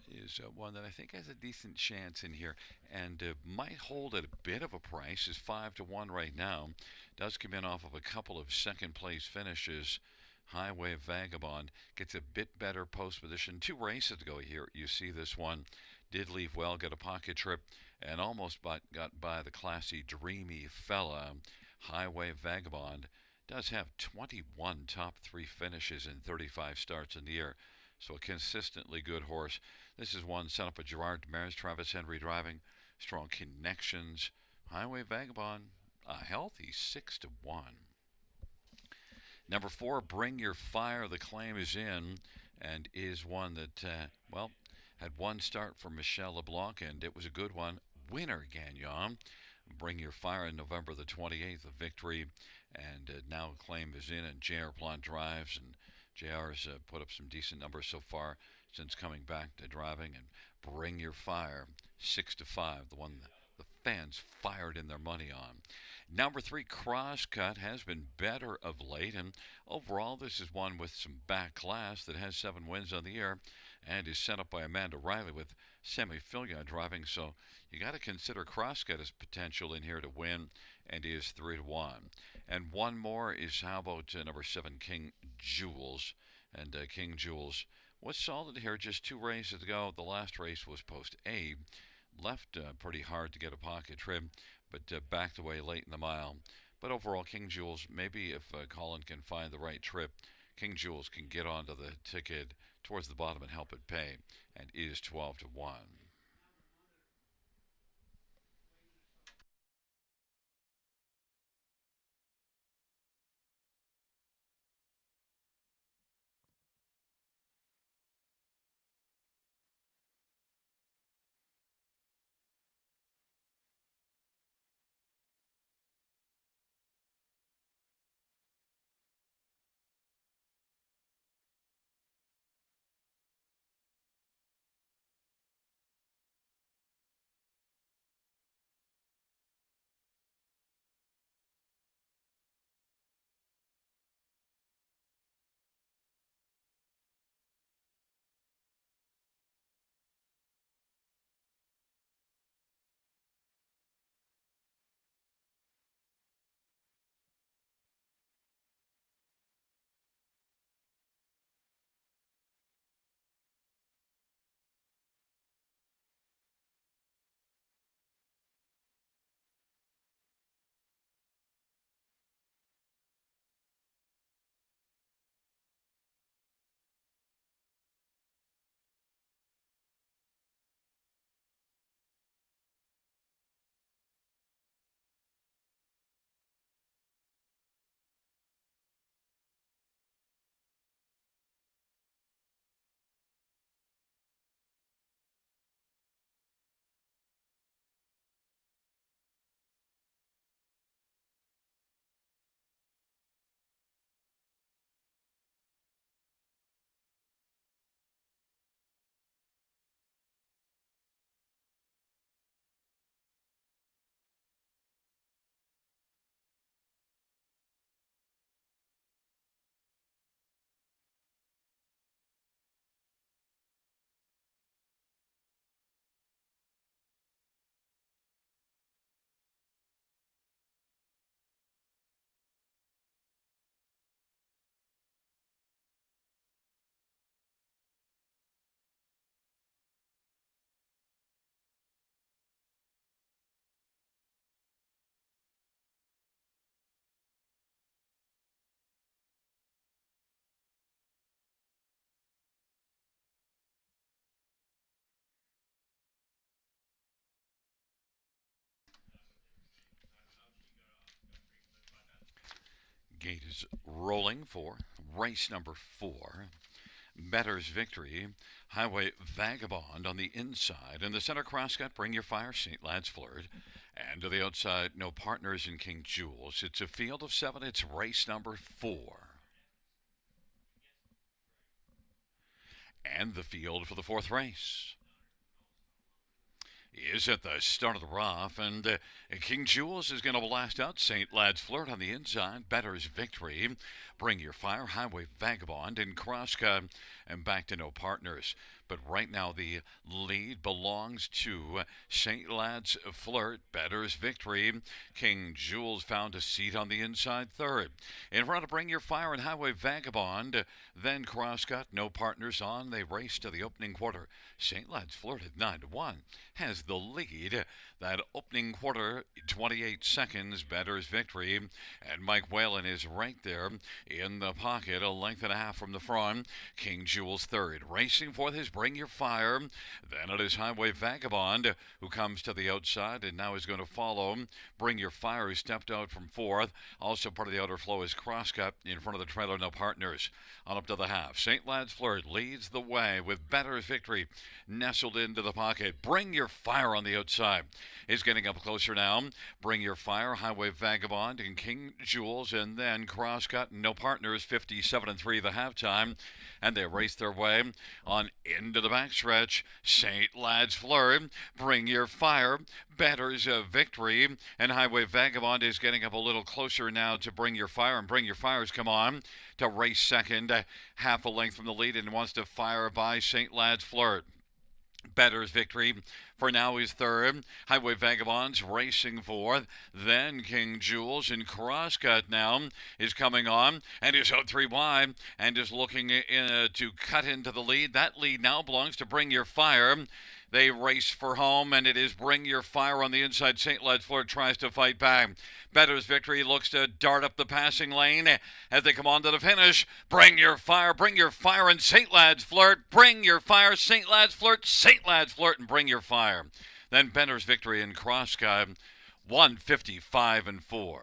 is one that I think has a decent chance in here and might hold at a bit of a price. Is 5-1 right now. Does come in off of a couple of second place finishes. Highway Vagabond gets a bit better post position. Two races to go here. You see this one did leave well, got a pocket trip, and almost got by the classy Dreamy Fella. Highway Vagabond does have 21 top three finishes in 35 starts in the year. So a consistently good horse. This is one set up by Gerard Mares, Travis Henry driving. Strong connections. Highway Vagabond, a healthy 6-1. Number four, Bring Your Fire. The claim is in and is one that, had one start for Michelle LeBlanc, and it was a good one. Winner Gagnon. Bring Your Fire on November the 28th, a victory. And now a claim is in, and J.R. Plant drives, and JR's put up some decent numbers so far since coming back to driving. And Bring Your Fire, 6-5, the one the fans fired in their money on. Number three, Crosscut, has been better of late, and overall this is one with some back class that has 7 wins on the year and is set up by Amanda Riley with Sammy Filia driving. So you got to consider Crosscut as potential in here to win, and is 3-1. And one more is, how about number 7, King Jules. And King Jules was solid here, just 2 races to go. The last race was post A. Left pretty hard to get a pocket trim, but backed away late in the mile. But overall, King Jules, maybe if Colin can find the right trip, King Jules can get onto the ticket towards the bottom and help it pay, and is 12-1. Gate is rolling for race number 4. Better's Victory, Highway Vagabond on the inside. In the center crosscut, Bring Your Fire, St. Lad's Flirt. And to the outside, No Partners in King Jules. It's a field of 7. It's race number 4. And the field for the 4th race is at the start of the rough, and King Jules is going to blast out St. Lad's Flirt on the inside. Better's Victory, Bring Your Fire, Highway Vagabond, and Crosscut, and back to No Partners. But right now the lead belongs to St. Lad's Flirt. Better's Victory. King Jules found a seat on the inside 3rd. In front of Bring Your Fire and Highway Vagabond, then Crosscut, No Partners on. They race to the opening quarter. St. Lad's Flirt at 9-1 has the lead. That opening quarter, 28 seconds, Better's Victory. And Mike Whalen is right there in the pocket, a length and a half from the front. King Jules 3rd. Racing for his Bring Your Fire. Then it is Highway Vagabond, who comes to the outside and now is going to follow Bring Your Fire, who stepped out from 4th. Also part of the outer flow is Crosscut in front of the trailer, No Partners. On up to the half, St. Lad's Flirt leads the way with Better's Victory nestled into the pocket. Bring Your Fire on the outside is getting up closer now. Bring Your Fire, Highway Vagabond, and King Jules, and then Crosscut and No Partners, 57-3 the halftime. And they race their way on into the backstretch. St. Lad's Flirt, Bring Your Fire, Better's Victory, and Highway Vagabond is getting up a little closer now to Bring Your Fire, and Bring Your Fire's come on to race second, half a length from the lead, and wants to fire by St. Lad's Flirt. Better's Victory for now is 3rd. Highway Vagabonds racing 4th. Then King Jules, and Crosscut now is coming on and is out 3 wide and is looking to cut into the lead. That lead now belongs to Bring Your Fire. They race for home, and it is Bring Your Fire on the inside. St. Lad's Flirt tries to fight back. Better's Victory looks to dart up the passing lane as they come on to the finish. Bring Your Fire, and St. Lad's Flirt. Bring Your Fire, St. Lad's Flirt, St. Lad's Flirt, and Bring Your Fire. Then Better's Victory and Crosscut, 155-4.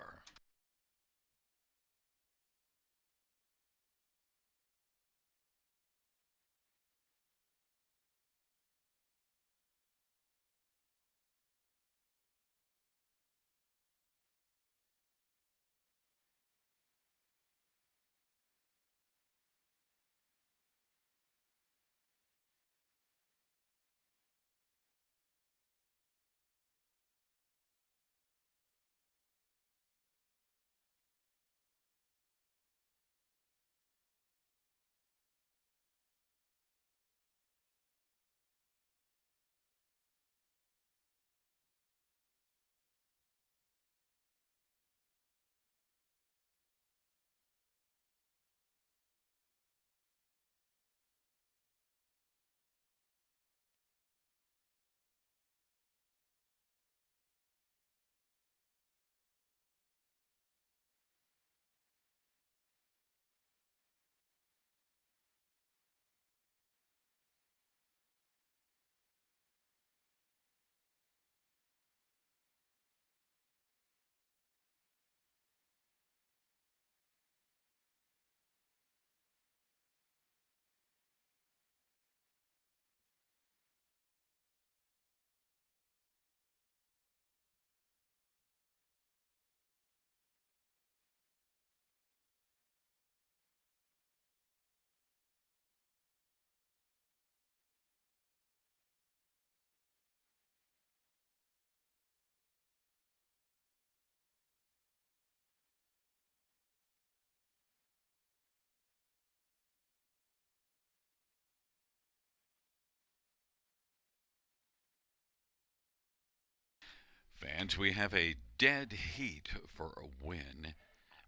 Fans, we have a dead heat for a win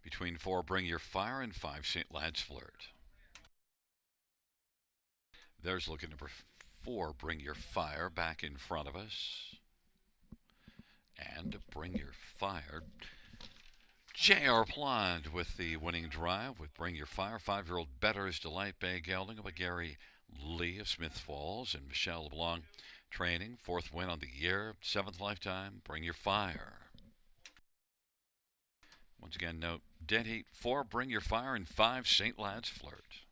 between 4 Bring Your Fire and 5 St. Lad's Flirt. There's looking number 4 Bring Your Fire back in front of us. And Bring Your Fire. J.R. Plant with the winning drive with Bring Your Fire. 5-year-old Better's Delight Bay gelding by Gary Lee of Smith Falls, and Michelle LeBlanc training. 4th win on the year. 7th lifetime. Bring Your Fire. Once again, note Dead Heat 4, Bring Your Fire, and 5, St. Lad's Flirt.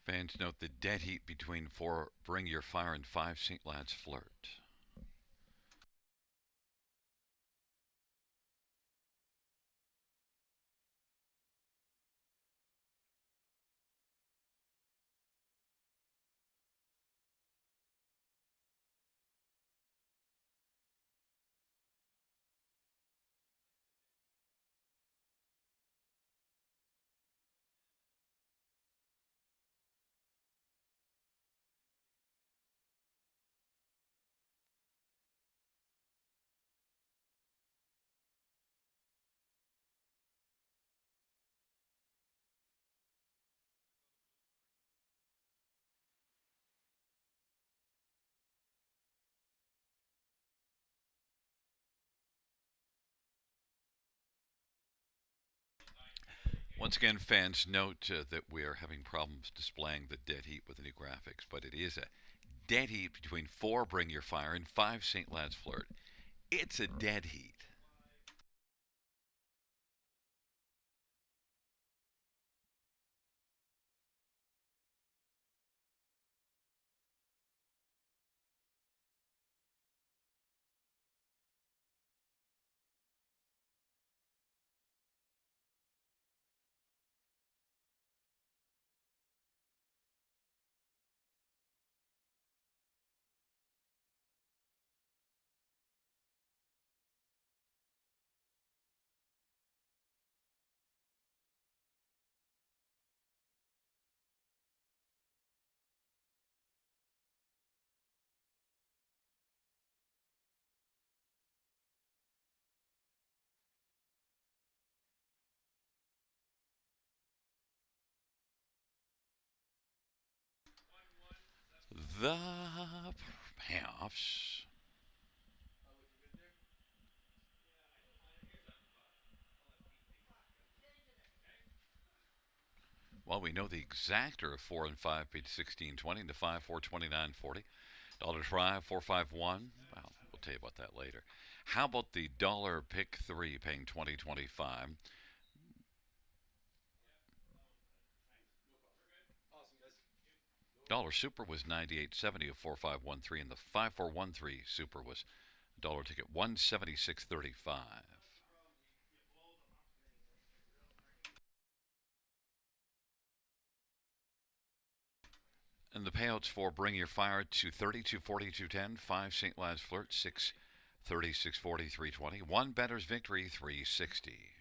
Fans note the dead heat between 4, Bring Your Fire, and 5, St. Lad's Flirt. Once again, fans note that we are having problems displaying the dead heat with the new graphics, but it is a dead heat between 4, Bring Your Fire, and 5, St. Lad's Flirt. It's a dead heat. The payoffs. Well, we know the exactor of 4 and 5 paid 16.20, and the 5 4 29.40. Dollar try 451. Well, we'll tell you about that later. How about the dollar pick 3 paying 20.25? Dollar super was 98.70 of 4513, and the 5413 super was dollar ticket 176.35. And the payouts for Bring Your Fire to 32 42 10, 5 St. Lad's Flirt 6 36 40 320, 1 Better's Victory 360.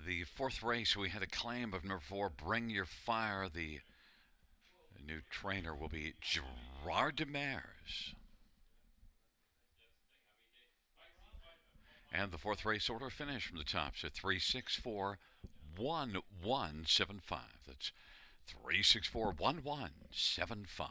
The fourth race, we had a claim of number 4, Bring Your Fire. The new trainer will be Gerard Demers. And the fourth race order finish from the tops at 3641175. That's 3641175.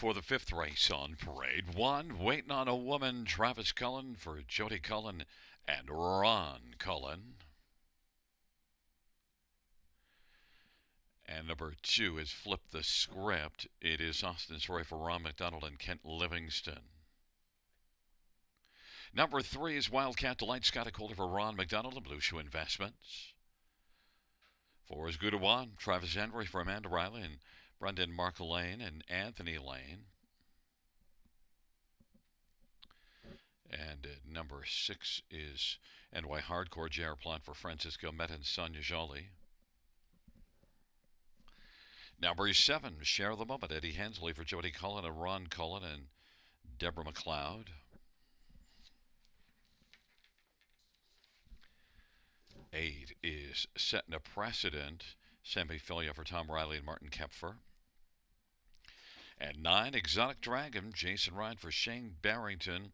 for the fifth race on parade. One, Waiting on a Woman, Travis Cullen for Jody Cullen and Ron Cullen. And number two is Flip the Script. It is Austin's Roy for Ron McDonald and Kent Livingston. Number three is Wildcat Delight, Scott Calder for Ron McDonald and Blue Shoe Investments. Four is Gouda One, Travis Henry for Amanda Riley and Brendan Mark Lane and Anthony Lane. And number six is NY Hardcore, J.R. Plant for Francisco Met and Sonia Jolie. Number seven, Share the Moment, Eddie Hensley for Jody Cullen and Ron Cullen and Deborah McLeod. 8 is Setting a Precedent, Sammy Filia for Tom Riley and Martin Kepfer. And 9, Exotic Dragon, Jason Ryan for Shane Barrington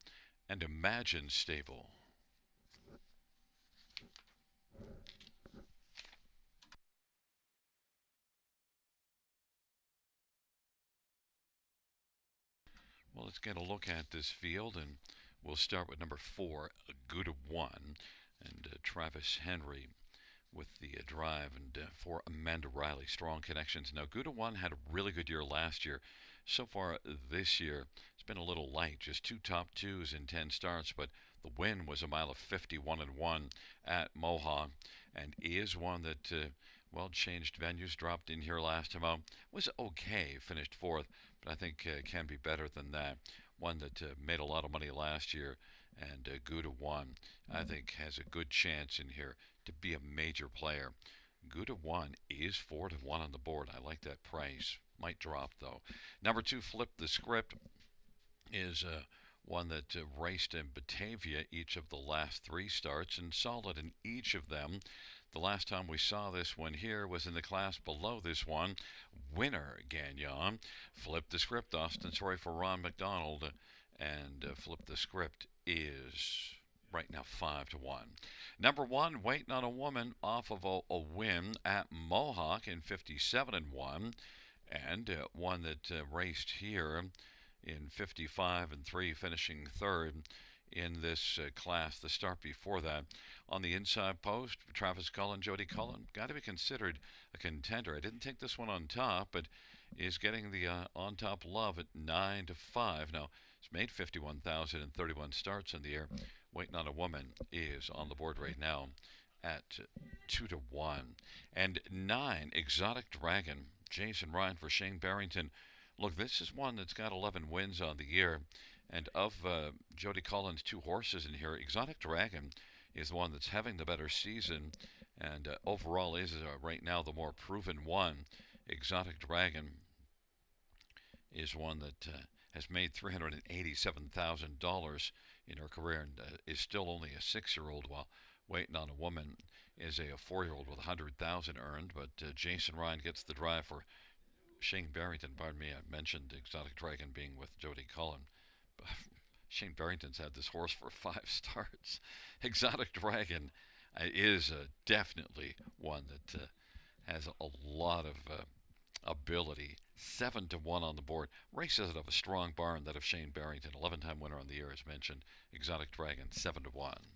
and Imagine Stable. Well, let's get a look at this field, and we'll start with number 4, Gouda One, and Travis Henry with the drive, and for Amanda Riley, strong connections. Now, Gouda One had a really good year last year. So far this year, it's been a little light, just 2 top 2s in 10 starts, but the win was a mile of 51-1 at Mohawk, and is one that, changed venues, dropped in here last time out. Was okay, finished 4th, but I think can be better than that. One that made a lot of money last year, and Gouda One, I think, has a good chance in here to be a major player. Gouda One is 4-1 on the board. I like that price. Might drop, though. Number 2, Flip the Script, is one that raced in Batavia each of the last 3 starts and solid in each of them. The last time we saw this one here was in the class below this one. Winner, Gagnon. Flip the Script, Austin Sorry for Ron McDonald. And Flip the Script is right now 5-1. Number 1, Waiting on a Woman, off of a win at Mohawk in 57-1. And one that raced here in 55-3, finishing 3rd in this class. The start before that, on the inside post, Travis Cullen, Jody Cullen, got to be considered a contender. I didn't take this one on top, but is getting the on top love at 9-5. Now, it's made 51,031 starts in the year. Waiting on a Woman is on the board right now at 2-1. And 9, Exotic Dragon, Jason Ryan for Shane Barrington. Look, this is one that's got 11 wins on the year. And of Jody Cullen's 2 horses in here, Exotic Dragon is the one that's having the better season, and overall is right now the more proven one. Exotic Dragon is one that has made $387,000 in her career, and is still only a 6-year-old, while Waiting on a Woman is a 4-year-old with $100,000 earned. But Jason Ryan gets the drive for Shane Barrington. Pardon me, I mentioned Exotic Dragon being with Jody Cullen. Shane Barrington's had this horse for 5 starts. Exotic Dragon is definitely one that has a lot of ability. 7-1 on the board. Races out of a strong barn, that of Shane Barrington, 11-time winner on the year, as mentioned. Exotic Dragon, 7-1.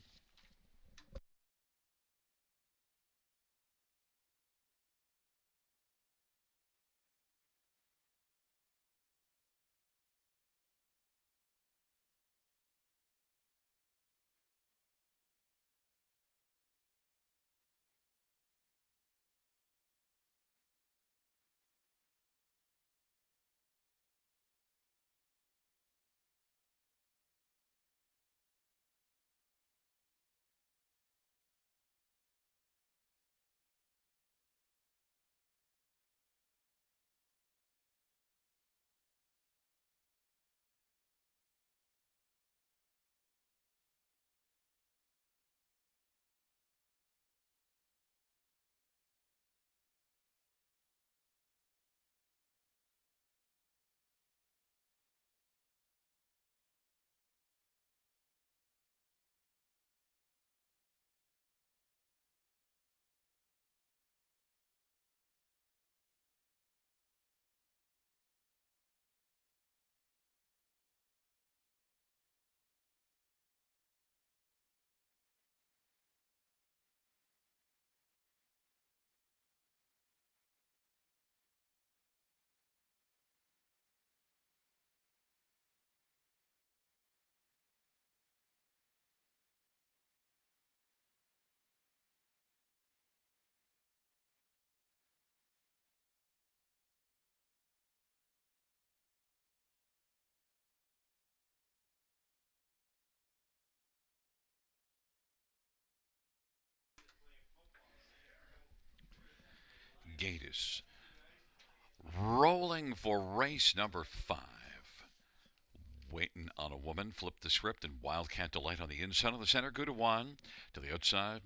gate is rolling for race number 5. Waiting on a woman, flip the script, and Wildcat Delight on the inside of the center. Good to one. To the outside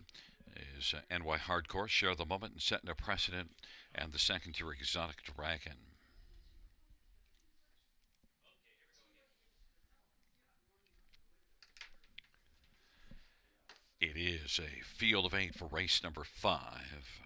is NY Hardcore. Share the moment and setting a precedent. And the second tier Exotic Dragon. It is a field of 8 for race number 5.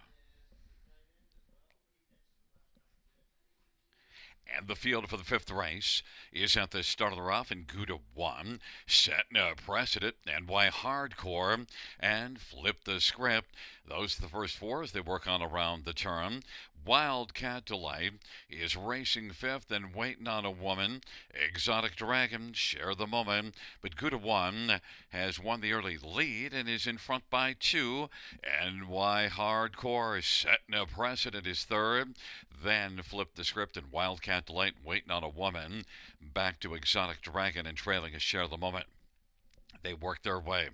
And the field for the 5th race is at the start of the rough in Gouda 1, setting a precedent, NY Hardcore, and flip the script. Those are the first 4 as they work on around the turn. Wildcat Delight is racing 5th and waiting on a woman. Exotic Dragon share the moment, but Gouda 1 has won the early lead and is in front by 2. NY Hardcore setting a precedent is 3rd. Then flip the script and Wildcat Delight waiting on a woman. Back to Exotic Dragon and trailing a share of the moment. They work their way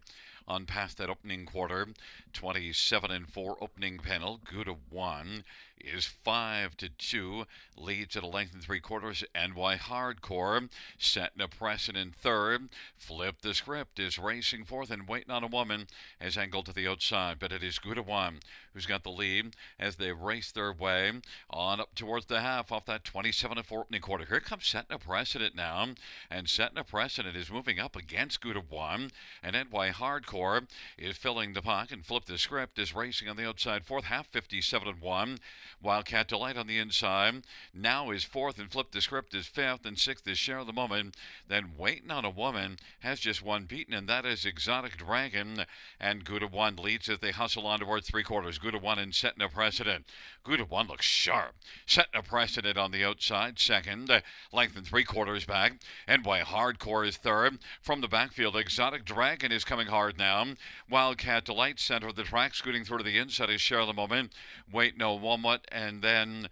on past that opening quarter. 27-4 opening panel. Gouda 1 is 5-2. Leads at a length and 3/4. NY Hardcore setting a precedent 3rd. Flip the script is racing 4th and waiting on a woman has angled to the outside, but it is Gouda 1 who's got the lead as they race their way on up towards the half off that 27-4 opening quarter. Here comes setting a precedent now, and setting a precedent is moving up against Gouda 1, and NY Hardcore is filling the puck, and flip the script is racing on the outside 4th, half 57-1. Wildcat Delight on the inside now is 4th, and flip the script is 5th, and 6th is share of the moment. Then waiting on a woman has just one beaten, and that is Exotic Dragon, and Gouda 1 leads as they hustle on towards 3/4. Gouda 1 and setting a precedent. Gouda 1 looks sharp, setting a precedent on the outside 2nd, length and 3/4 back. NY Hardcore is 3rd. From the backfield, Exotic Dragon is coming hard now. Wildcat Delight center of the track, scooting through to the inside is share of the moment. Wait no moment, and then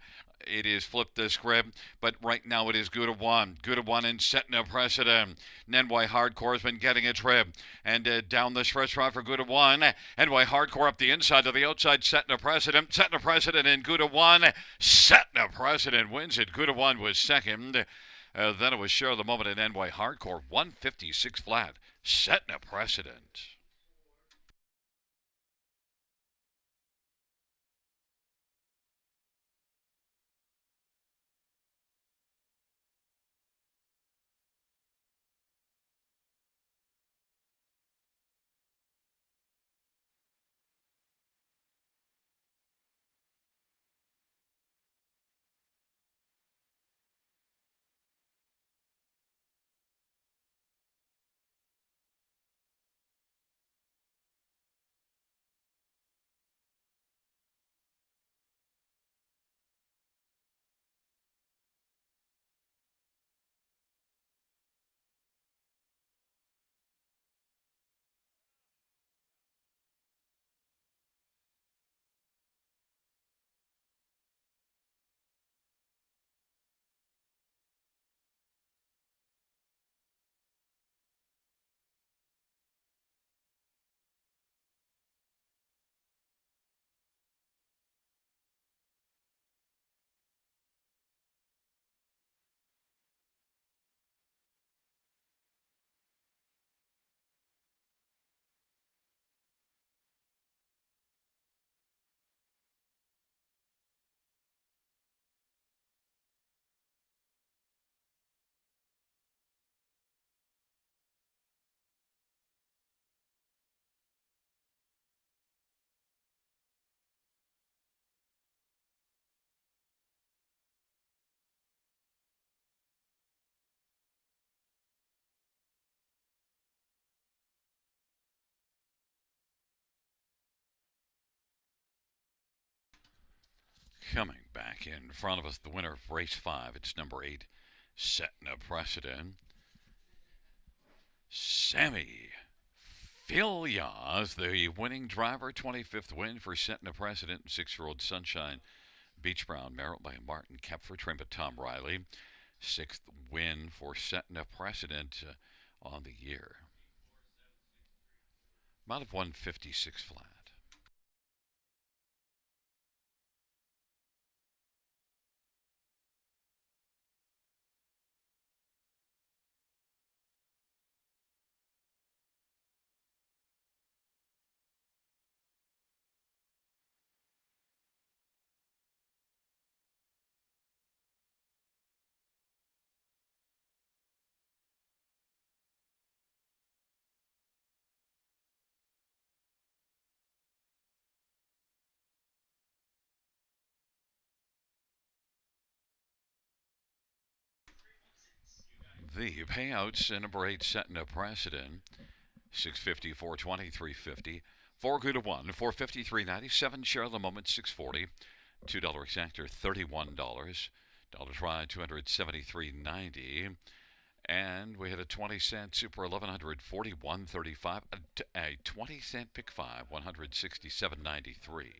it is flipped the script, but right now it is Gouda 1. Gouda 1 and setting a precedent. NY Hardcore has been getting a trip, and down the stretch route for Gouda 1. NY Hardcore up the inside to the outside, setting a precedent. Setting a precedent in Gouda 1. Setting a precedent wins it. Gouda 1 was 2nd. Then it was share of the moment in NY Hardcore, 156 flat. Setting a precedent. Coming back in front of us, the winner of race 5. It's number 8, setting a precedent. Sammy Filias, the winning driver, 25th win for setting a precedent. 6-year-old Sunshine Beach Brown Merit by Martin Kepfer, trained by Tom Riley. 6th win for setting a precedent on the year. Amount of 156 flat. The payouts in number 8 setting a precedent. 650, 420, 350. 4 good to 1, 450, 397. Share of the moment, 640. $2 exactor, $31. Dollar try, 273.90. And we had a 20-cent Super 1100, 41.35. A 20-cent Pick 5, 167.93.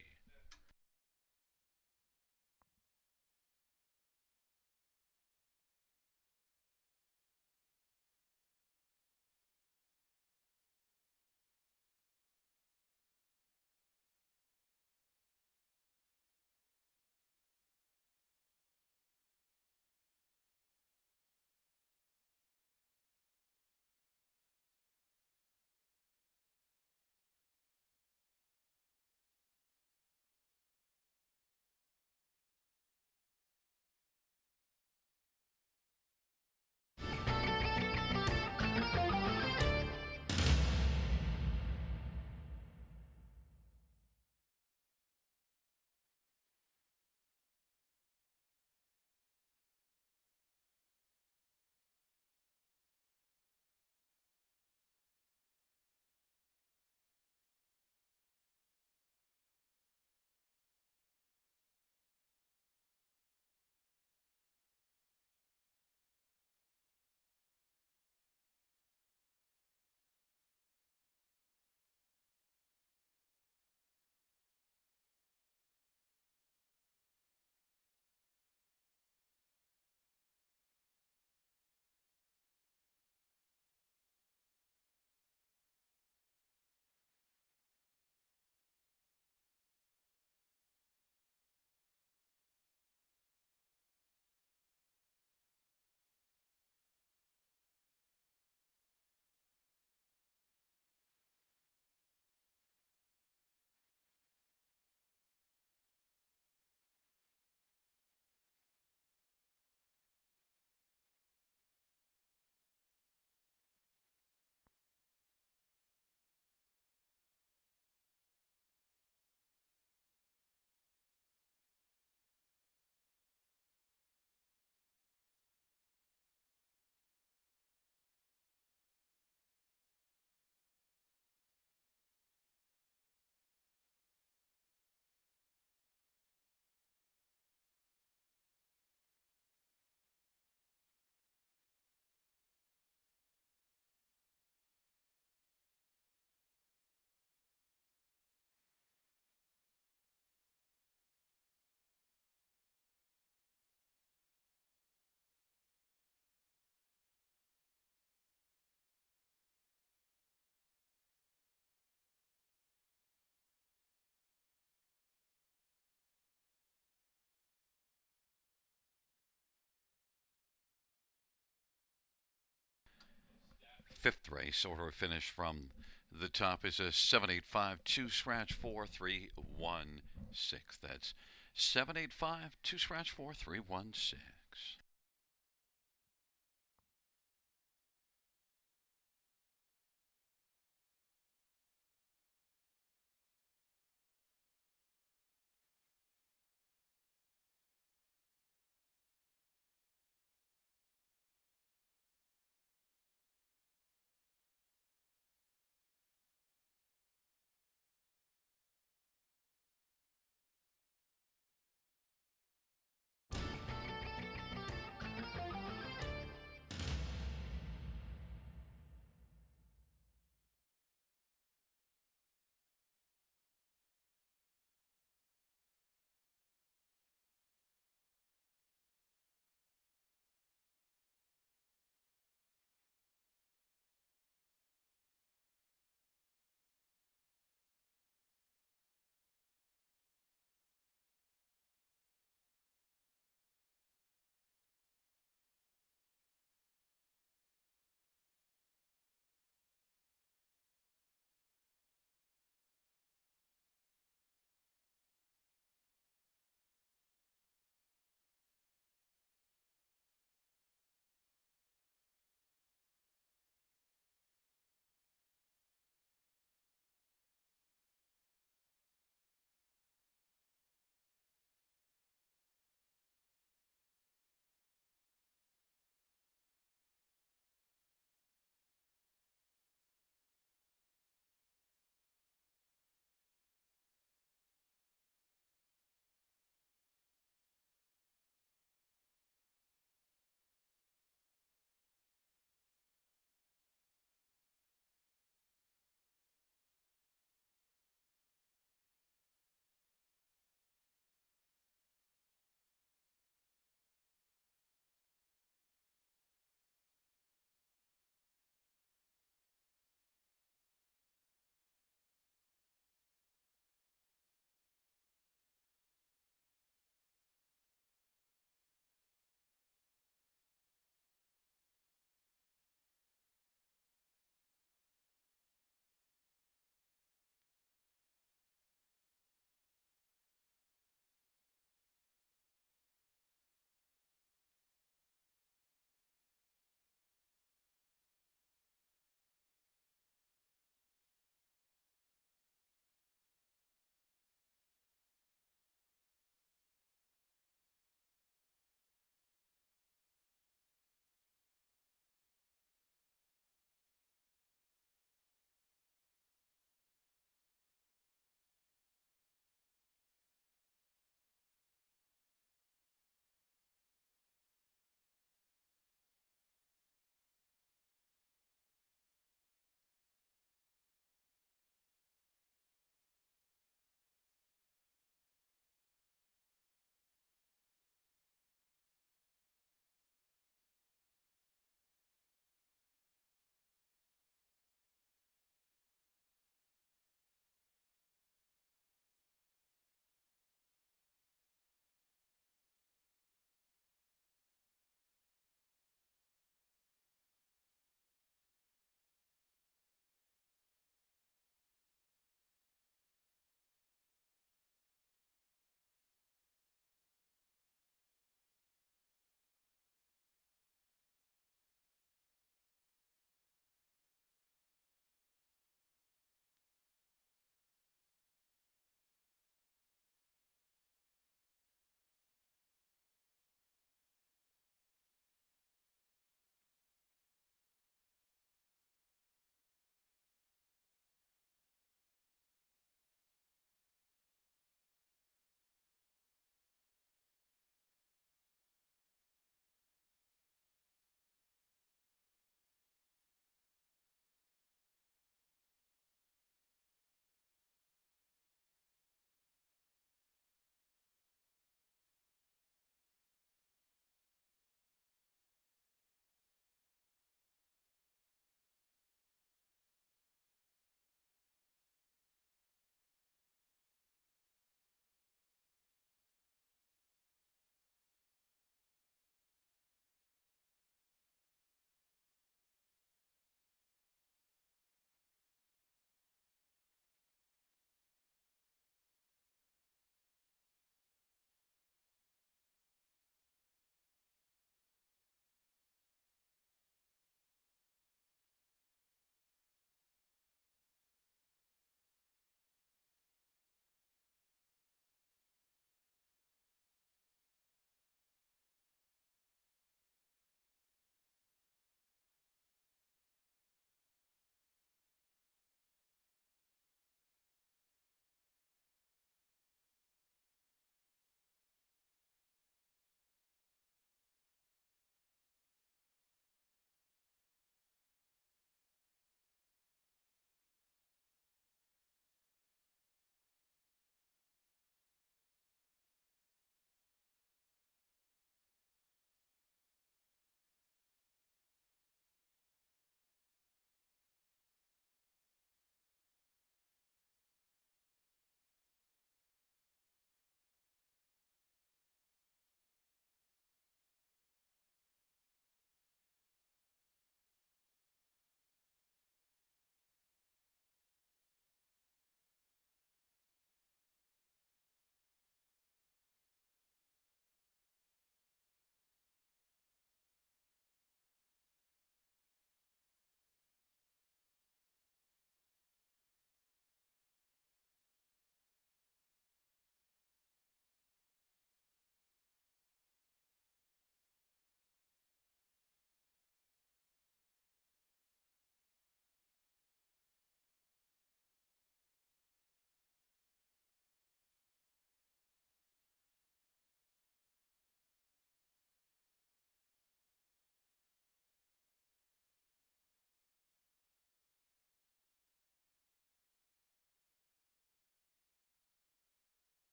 Fifth race, order of finish from the top is a 785 2 scratch 4316. That's 785 2 scratch 4316.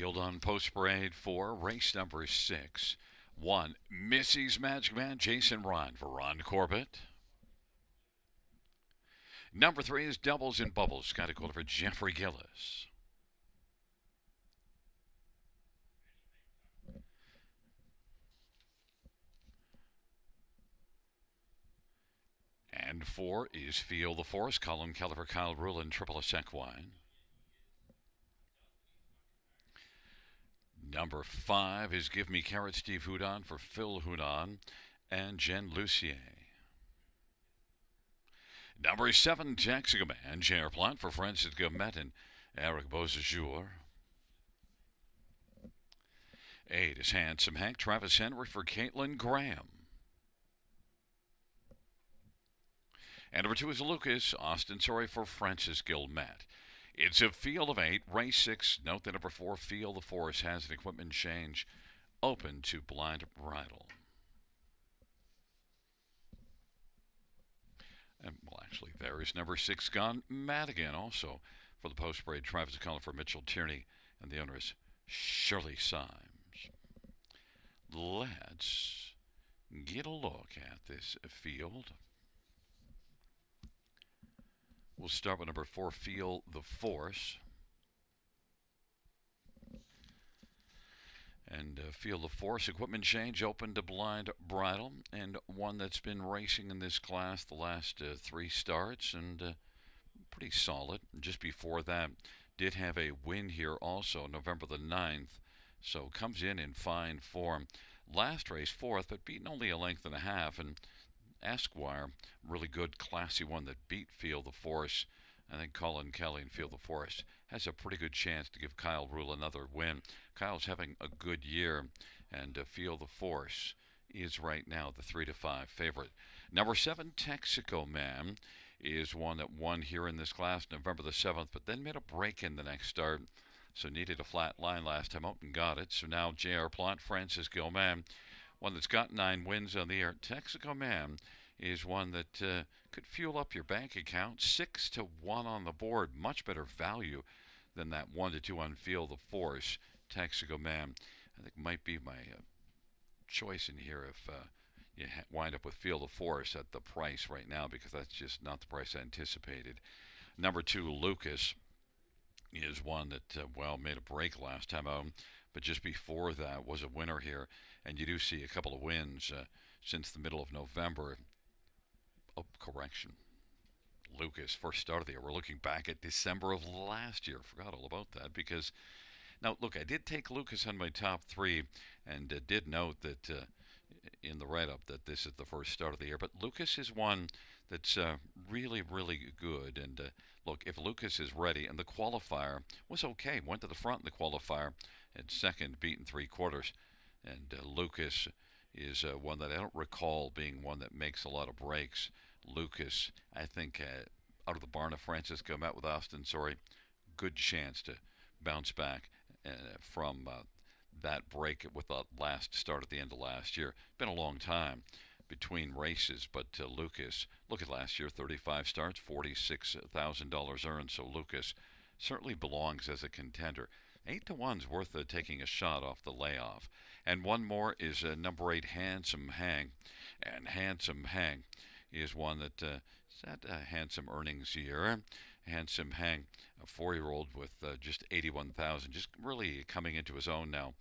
field on post parade for race number 6. 1, Missy's Magic Man, Jason Ryan for Ron Corbett. Number 3 is Doubles and Bubbles, Scott Dakota for Jeffrey Gillis. And 4 is Feel the Force, Colin Keller for Kyle Rulin, Triple Equine. Number 5 is Give Me Carrot, Steve Houdon for Phil Houdon and Jen Lucier. Number 7, Taxico Man, J.R. Plant for Francis Gomet and Eric Beausejour. 8 is Handsome Hank, Travis Henry for Caitlin Graham. And number 2 is Lucas, Austin Sorry for Francis Gilmet. It's a field of 8, race 6. Note that number 4, Feel the Force, has an equipment change open to blind bridle. And, well, actually, there is number 6, Gone Madigan, also for the post parade. Travis Cullen for Mitchell Tierney, and the owner is Shirley Symes. Let's get a look at this field. We'll start with number 4, Feel the Force. And Feel the Force, equipment change, open to blind bridle, and one that's been racing in this class the last 3 starts, and pretty solid. Just before that, did have a win here also, November the 9th, so comes in fine form. Last race, 4th, but beaten only a length and a half, and Esquire, really good, classy one that beat Feel the Force. I think Colin Kelly and Feel the Force has a pretty good chance to give Kyle Rule another win. Kyle's having a good year, and Feel the Force is right now the 3-5 favorite. Number 7, Texaco Man, is one that won here in this class November the 7th, but then made a break in the next start, so needed a flat line last time out and got it. So now J.R. Plant, Francis Gilman, one that's got 9 wins on the year. Texaco Man is one that could fuel up your bank account. 6-1 on the board, much better value than that 1-2 on Feel the Force. Texaco Man, I think, might be my choice in here if you wind up with Feel the Force at the price right now, because that's just not the price I anticipated. Number 2, Lucas, is one that, made a break last time out, but just before that was a winner here. And you do see a couple of wins since the middle of November. Oh, correction. Lucas, first start of the year. We're looking back at December of last year. Forgot all about that because, now, look, I did take Lucas on my top 3 and did note that in the write-up that this is the first start of the year. But Lucas is one that's really, really good. And, look, if Lucas is ready, and the qualifier was okay, went to the front in the qualifier at second, beaten 3/4. And Lucas is one that I don't recall being one that makes a lot of breaks. Lucas, I think, out of the barn of Francis Gomet with Austin Sorry, good chance to bounce back from that break with the last start at the end of last year. Been a long time between races, but Lucas, look at last year, 35 starts, $46,000 earned, so Lucas certainly belongs as a contender. 8-1's worth taking a shot off the layoff. And one more is number 8, Handsome Hank. And Handsome Hank is one that had a handsome earnings year. Handsome Hank, a 4-year-old with just 81,000, just really coming into his own now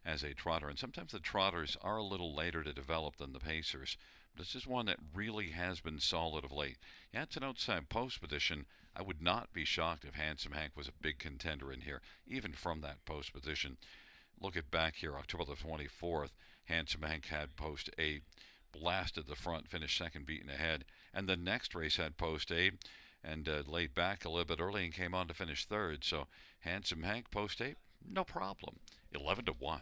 as a trotter. And sometimes the trotters are a little later to develop than the pacers. This is one that really has been solid of late. Yeah, it's an outside post position. I would not be shocked if Handsome Hank was a big contender in here, even from that post position. Look at back here, October the 24th. Handsome Hank had post 8, blasted the front, finished second, beaten ahead. And the next race had post 8 and laid back a little bit early and came on to finish third. So Handsome Hank, post 8, no problem. 11-1.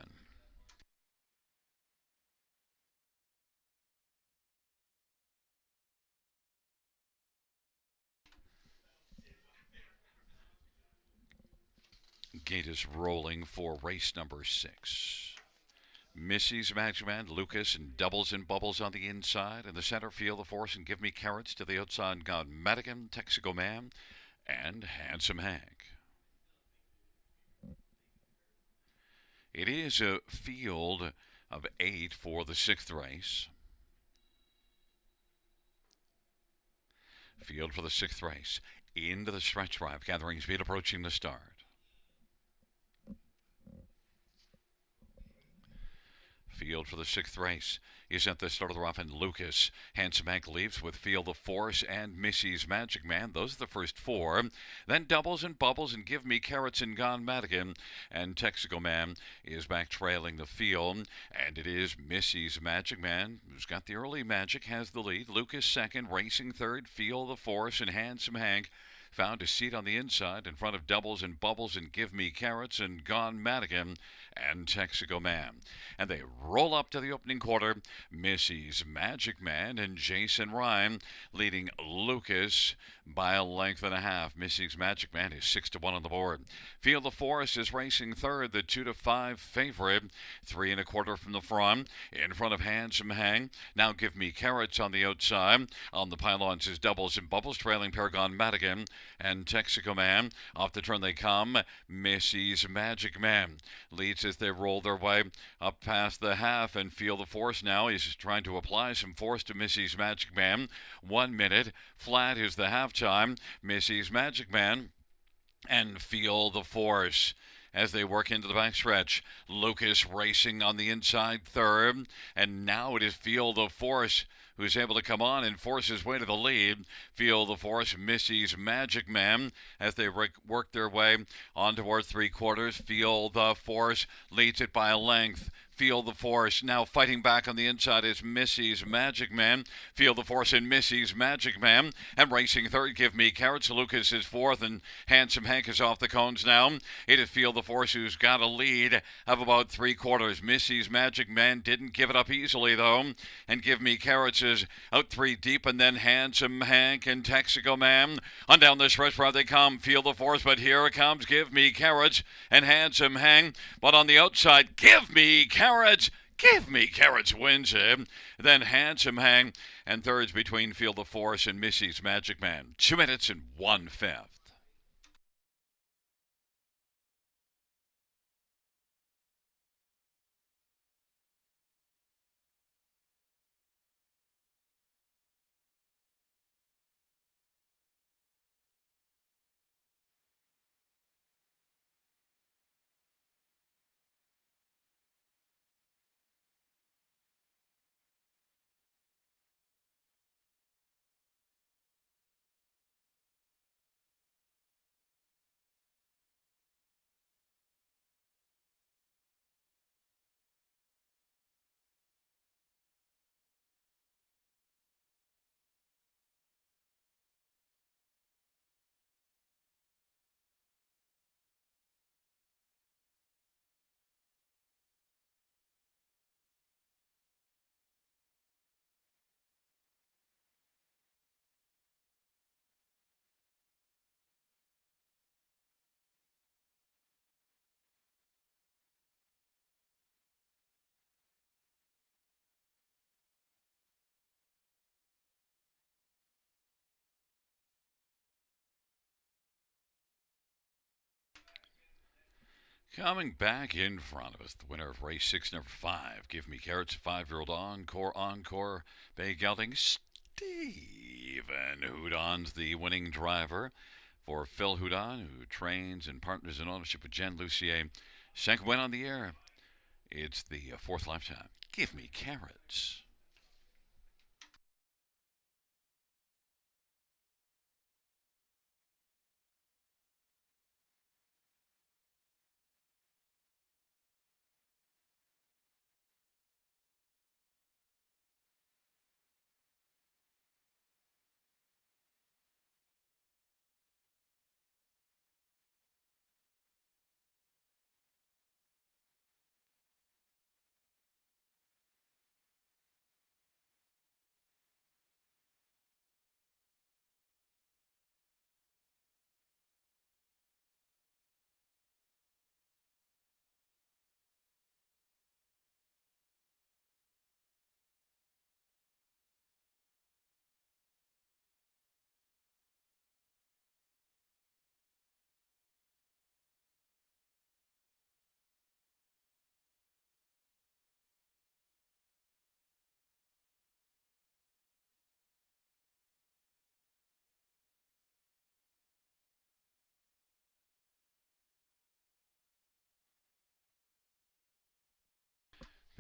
Gate is rolling for race number 6. Missy's Magic Man, Lucas, and Doubles and Bubbles on the inside. In the center, Feel the Force and Give Me Carrots to the outside. Gone Madigan, Texaco Man, and Handsome Hank. It is a field of 8 for the 6th race. Field for the 6th race. Into the stretch drive, gathering speed, approaching the start. Field for the 6th race is at the start of the rough, and Lucas. Handsome Hank leaves with Feel the Force and Missy's Magic Man. Those are the first 4. Then Doubles and Bubbles and Give Me Carrots and Gone Madigan. And Texaco Man is back trailing the field. And it is Missy's Magic Man who's got the early magic, has the lead. Lucas second, racing third, Feel the Force and Handsome Hank found a seat on the inside in front of Doubles and Bubbles and Give Me Carrots and Gone Madigan and Texaco Man. And they roll up to the opening quarter. Missy's Magic Man and Jason Ryan leading Lucas by a length and a half. Missy's Magic Man is 6-1 on the board. Feel the Forest is racing third, the 2-5 favorite. 3 1/4 from the front. In front of Handsome Hang. Now Give Me Carrots on the outside. On the pylons is Doubles and Bubbles trailing Paragon Madigan and Texaco Man. Off the turn they come. Missy's Magic Man leads as they roll their way up past the half, and Feel the Force now is trying to apply some force to Missy's Magic Man. 1 minute flat is the halftime. Missy's Magic Man and Feel the Force as they work into the backstretch. Lucas racing on the inside third, and now it is Feel the Force who's able to come on and force his way to the lead. Feel the Force, Missy's Magic Man, as they work their way on towards 3/4. Feel the Force leads it by a length. Feel the Force now fighting back on the inside is Missy's Magic Man. Feel the Force and Missy's Magic Man. And racing third, Give Me Carrots. Lucas is fourth, and Handsome Hank is off the cones now. It is Feel the Force who's got a lead of about 3/4. Missy's Magic Man didn't give it up easily, though. And Give Me Carrots is out 3 deep, and then Handsome Hank and Texaco Man. On down the stretch where they come. Feel the Force, but here it comes. Give Me Carrots and Handsome Hank. But on the outside, Give Me Carrots. Give Me Carrots wins it. Then Handsome Hang and thirds between Feel the Force and Missy's Magic Man. 2 minutes and 1/5. Coming back in front of us, the winner of race 6, number 5, Give Me Carrots, 5-year-old Encore Bay Gelding. Stephen Houdon's the winning driver for Phil Houdon, who trains and partners in ownership with Jen Lucier. Second win on the air. It's the 4th lifetime. Give Me Carrots.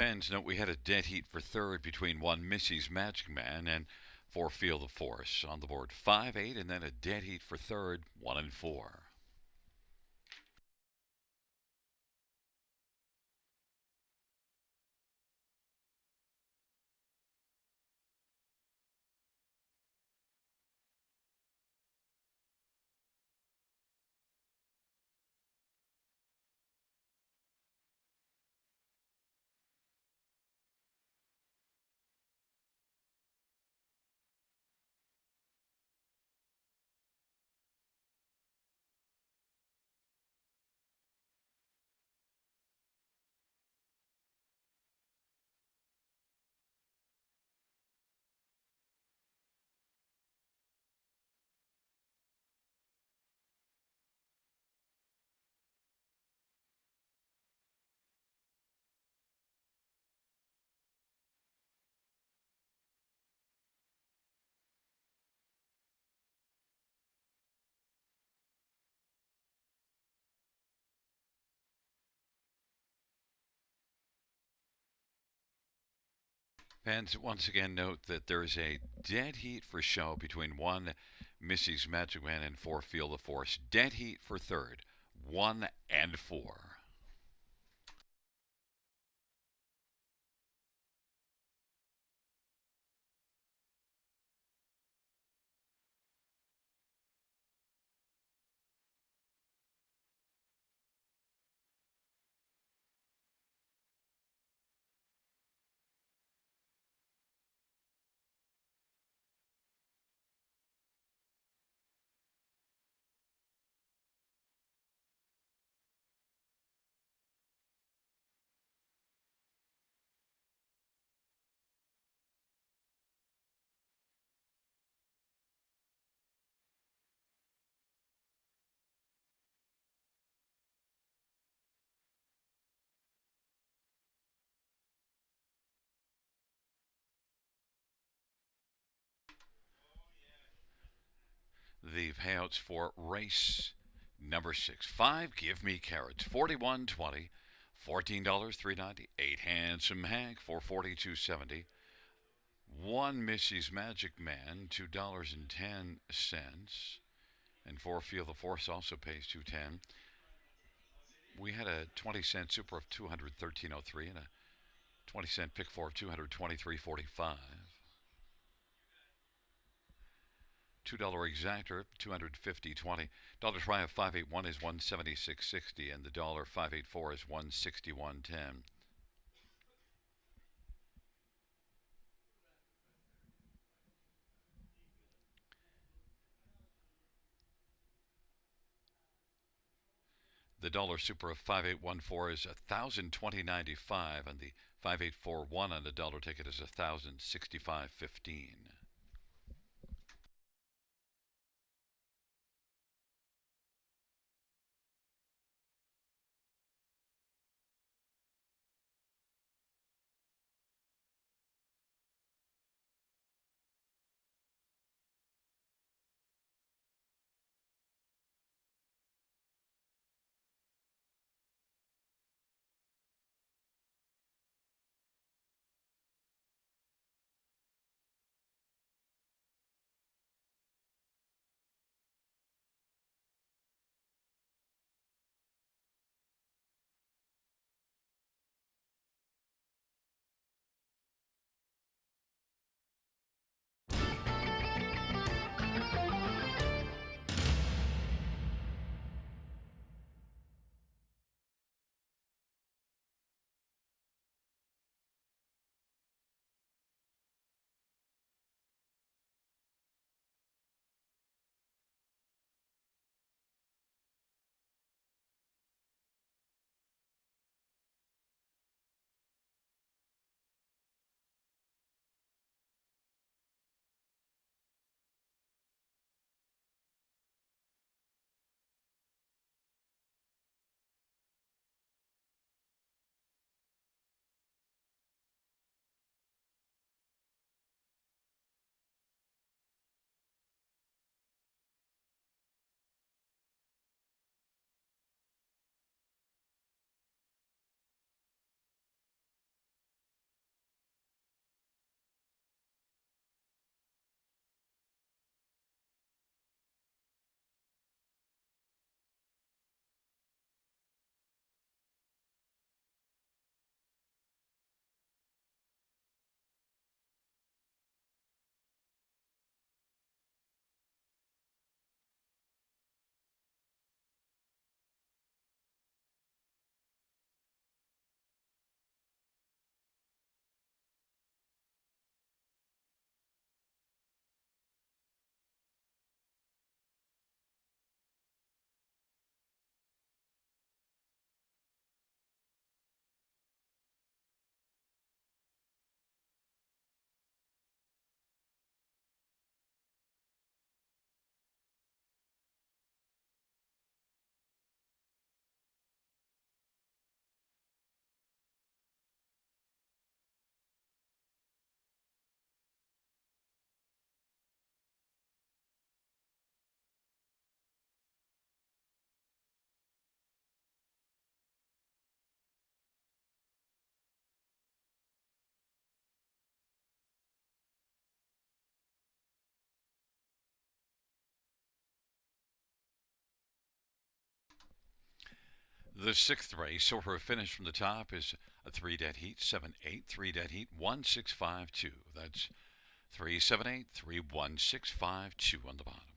Fans note we had a dead heat for third between one Missy's Magic Man and four Feel the Force. On the board 5-8, and then a dead heat for third, 1 and 4. Fans once again note that there's a dead heat for show between one Missy's Magic Man and four Feel the Force. Dead heat for third, 1 and 4. The payouts for race number 6. 5, Give Me Carrots, 41.20. $14, 3.90. 8, Handsome Hank, for 42.70. 1, Missy's Magic Man, $2.10. And 4, Feel the Force also pays 2.10. We had a 20-cent super of 213.03 and a 20-cent pick four of 223.45. $2 exactor, 250.20. Dollar try of 581 is 176.60, and the dollar 584 is 161.10. The dollar super of 5814 is 1,020.95, and the 5841 on the dollar ticket is 1,065.15. The sixth race, so her finish from the top is a three dead heat, 7-8, three dead heat, 1-6-5-2. That's 3-7-8, 3-1-6-5-2 on the bottom.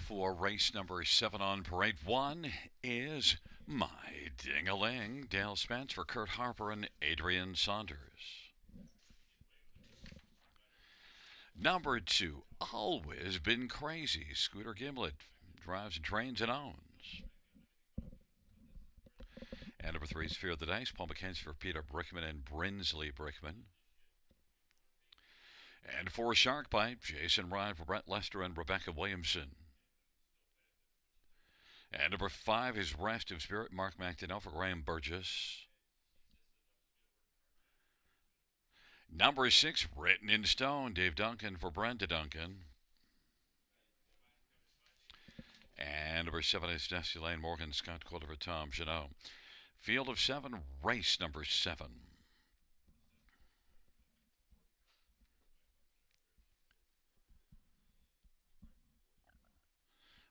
for race number 7 on parade. One is My Ding-a-Ling. Dale Spence for Kurt Harper and Adrian Saunders. Number 2, Always Been Crazy. Scooter Gimlet drives and trains and owns. And number 3 is Fear of the Dice. Paul McKenzie for Peter Brickman and Brinsley Brickman. And for Shark Bite, Jason Ryan for Brett Lester and Rebecca Williamson. And number 5 is Rest of Spirit, Mark McDonnell for Graham Burgess. Number 6, Written in Stone, Dave Duncan for Brenda Duncan. And number 7 is Dusty Lane, Morgan Scott Calder for Tom Janot. Field of 7, race number 7.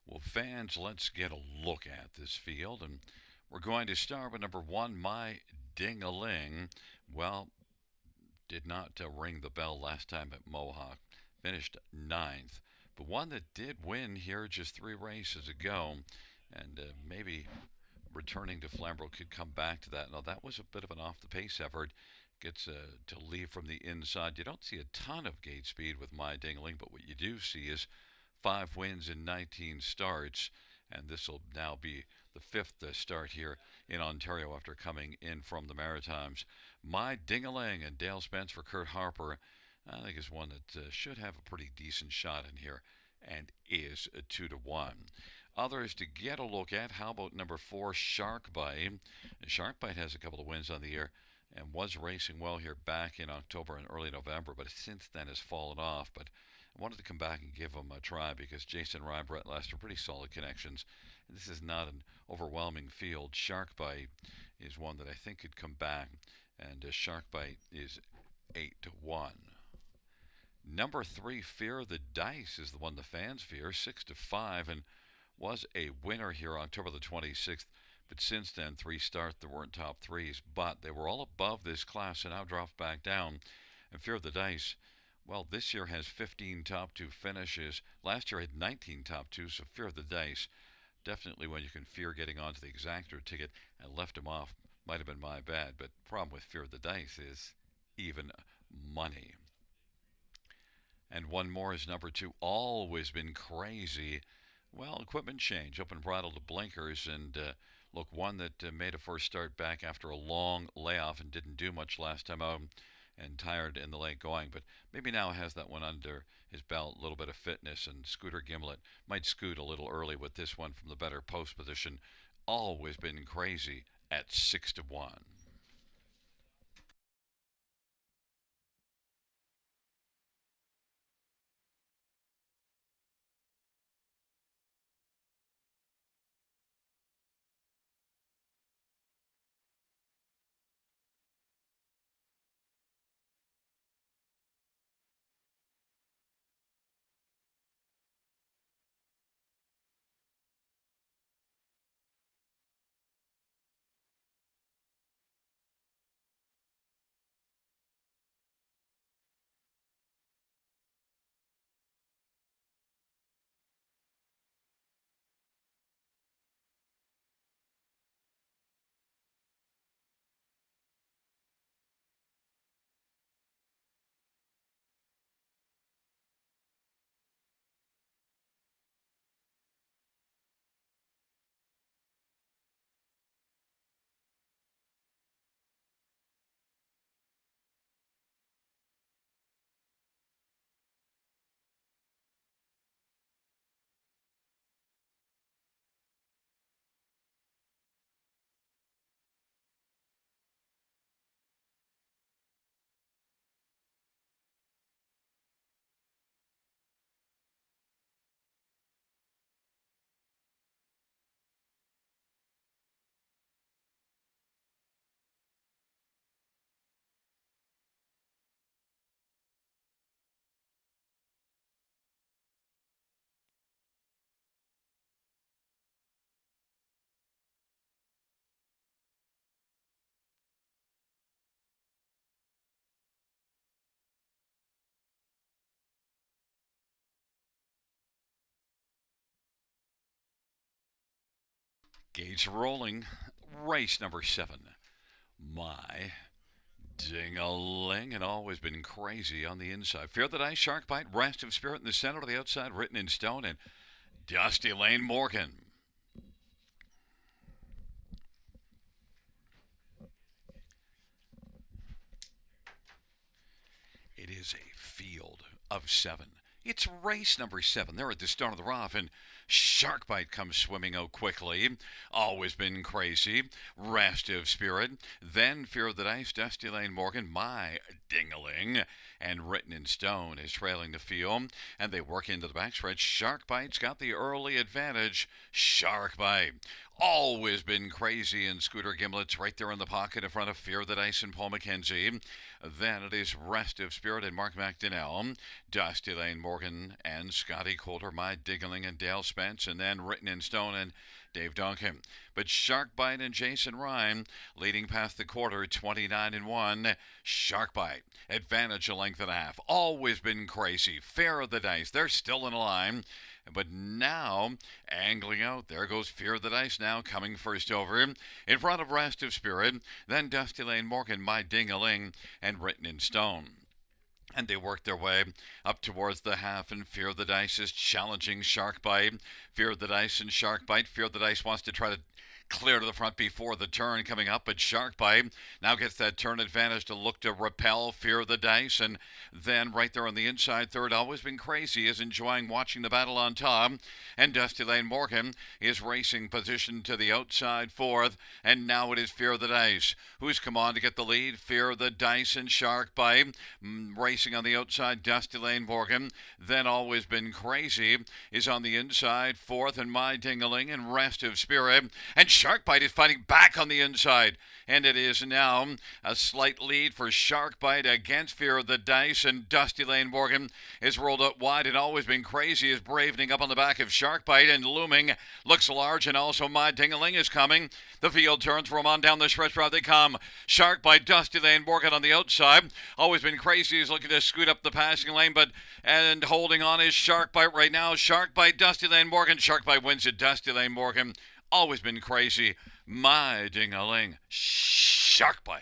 Well, fans, let's get a look at this field. And we're going to start with number 1, My Ding-a-Ling. Well, did not ring the bell last time at Mohawk. Finished 9th. But one that did win here just 3 races ago. And maybe returning to Flamboro could come back to that. Now, that was a bit of an off-the-pace effort. Gets to leave from the inside. You don't see a ton of gate speed with My Ding-a-Ling, but what you do see is 5 wins in 19 starts, and this will now be the 5th start here in Ontario after coming in from the Maritimes. My Ding-a-Ling and Dale Spence for Kurt Harper, I think is one that should have a pretty decent shot in here, and is a 2-1. Others to get a look at, how about number 4, Shark Bite? Shark Bite has a couple of wins on the year and was racing well here back in October and early November, but since then has fallen off. But I wanted to come back and give him a try because Jason Ryan, Brett Lester, pretty solid connections. This is not an overwhelming field. Shark Bite is one that I think could come back, and Shark Bite is 8-1. Number 3, Fear of the Dice, is the one the fans fear, 6-5, and was a winner here October the 26th. But since then, 3 starts, there weren't top 3s, but they were all above this class and now dropped back down. And Fear of the Dice, well, this year has 15 top 2 finishes. Last year had 19 top 2, so Fear of the Dice, definitely when you can fear getting onto the exactor ticket and left him off, might have been my bad. But the problem with Fear of the Dice is even money. And one more is number 2, Always Been Crazy. Well, equipment change, open throttle to blinkers, and look, one that made a first start back after a long layoff and didn't do much last time out and tired in the late going, but maybe now has that one under his belt, a little bit of fitness, and Scooter Gimlet might scoot a little early with this one from the better post position. Always Been Crazy at 6-1. Gauge rolling. Race number 7. My ding-a-ling, and always been crazy on the inside. Fear the Dice, Shark Bite, Rest of Spirit in the center, to the outside, written in stone, and Dusty Lane Morgan. It is a field of 7. It's race number 7. They're at the start of the rough, and Sharkbite comes swimming out quickly. Always been crazy. Restive Spirit. Then Fear of the Dice, Dusty Lane Morgan, My Dingaling, and Written in Stone is trailing the field, and they work into the backstretch. Sharkbite's got the early advantage. Sharkbite. Always been crazy, and Scooter Gimlet's right there in the pocket in front of Fear the Dice and Paul McKenzie. Then it is Restive Spirit and Mark McDonnell, Dusty Lane Morgan and Scotty Coulter, My Diggling and Dale Spence, and then Written in Stone and Dave Duncan. But Sharkbite and Jason Ryan leading past the quarter, 29-1. Sharkbite, advantage a length and a half. Always been crazy. Fair of the Dice, they're still in line. But now, angling out, there goes Fear of the Dice now, coming first over. In front of Restive Spirit, then Dusty Lane Morgan, My Ding-a-Ling, and Written in Stone. And they work their way up towards the half, and Fear of the Dice is challenging Sharkbite. Fear of the Dice and Sharkbite. Fear of the Dice wants to try to clear to the front before the turn coming up, but Sharkbite now gets that turn advantage to look to repel Fear of the Dice, and then right there on the inside third, Always Been Crazy is enjoying watching the battle on top, and Dusty Lane Morgan is racing position to the outside fourth, and now it is Fear of the Dice who's come on to get the lead. Fear of the Dice and Sharkbite racing on the outside, Dusty Lane Morgan, then Always Been Crazy is on the inside fourth, and My Dingaling and Restive Spirit, and Sharkbite is fighting back on the inside, and it is now a slight lead for Sharkbite against Fear of the Dice, and Dusty Lane Morgan is rolled out wide, and Always Been Crazy is bravening up on the back of Sharkbite, and looming looks large, and also My Dingaling is coming. The field turns from on down the stretch route they come. Sharkbite, Dusty Lane Morgan on the outside. Always Been Crazy is looking to scoot up the passing lane, and holding on is Sharkbite right now. Sharkbite, Dusty Lane Morgan. Sharkbite wins it. Dusty Lane Morgan. Always Been Crazy, My Ding-a-Ling, Sharkbite.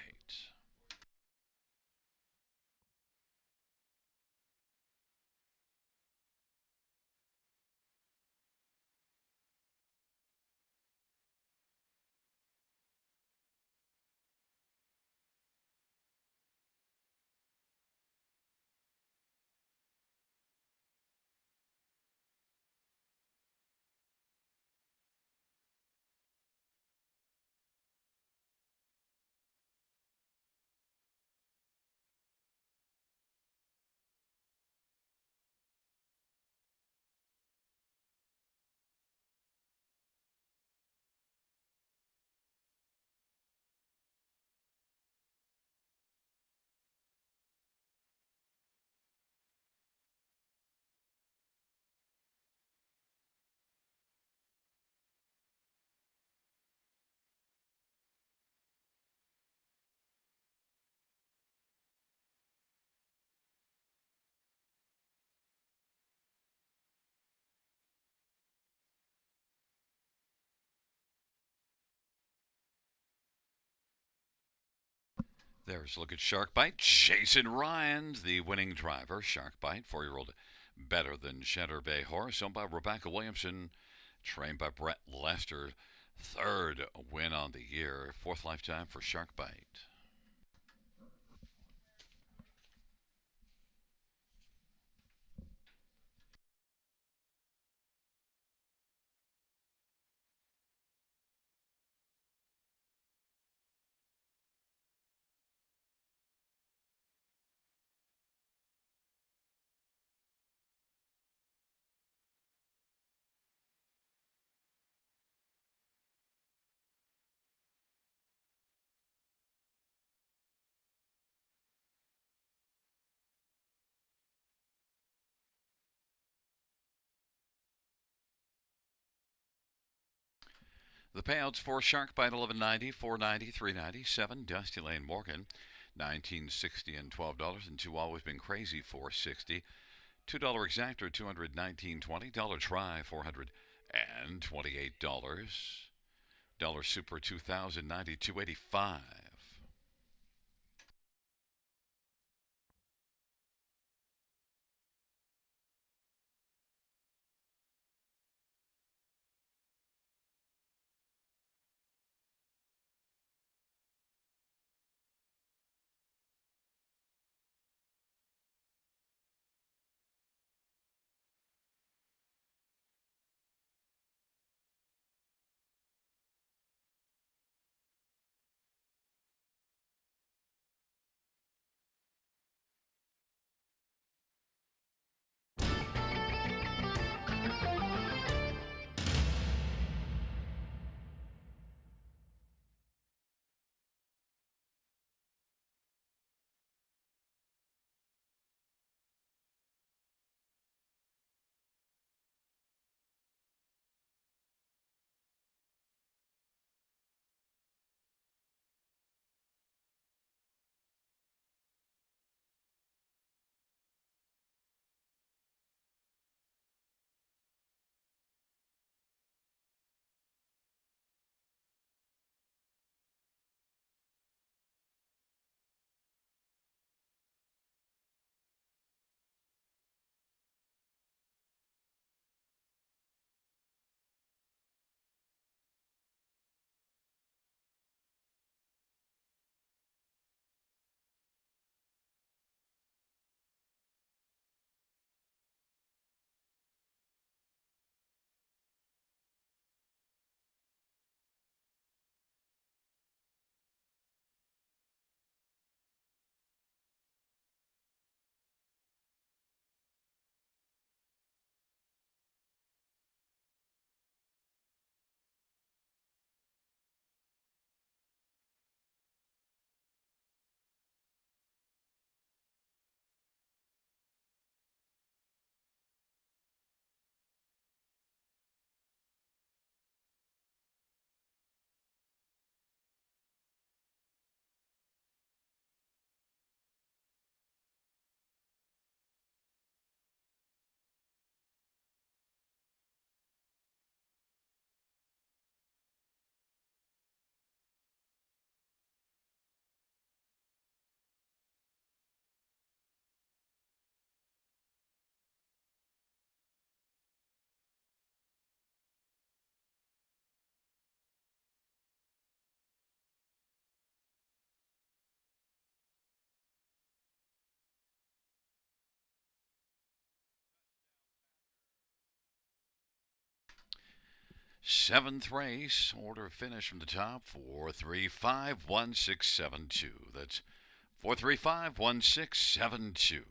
There's a look at Sharkbite. Jason Ryan, the winning driver. Sharkbite, 4-year-old Better Than Cheddar Bay horse, owned by Rebecca Williamson, trained by Brett Lester. Third win on the year. Fourth lifetime for Sharkbite. The payouts for Sharkbite 1190, 490, 397. Dusty Lane Morgan, 1960 and $12, and two Always Been Crazy, 460. $2 exactor, $219.20. Try, $428. Dollar Super 2092.85. Seventh race, order finish from the top 4351672. That's 4351672.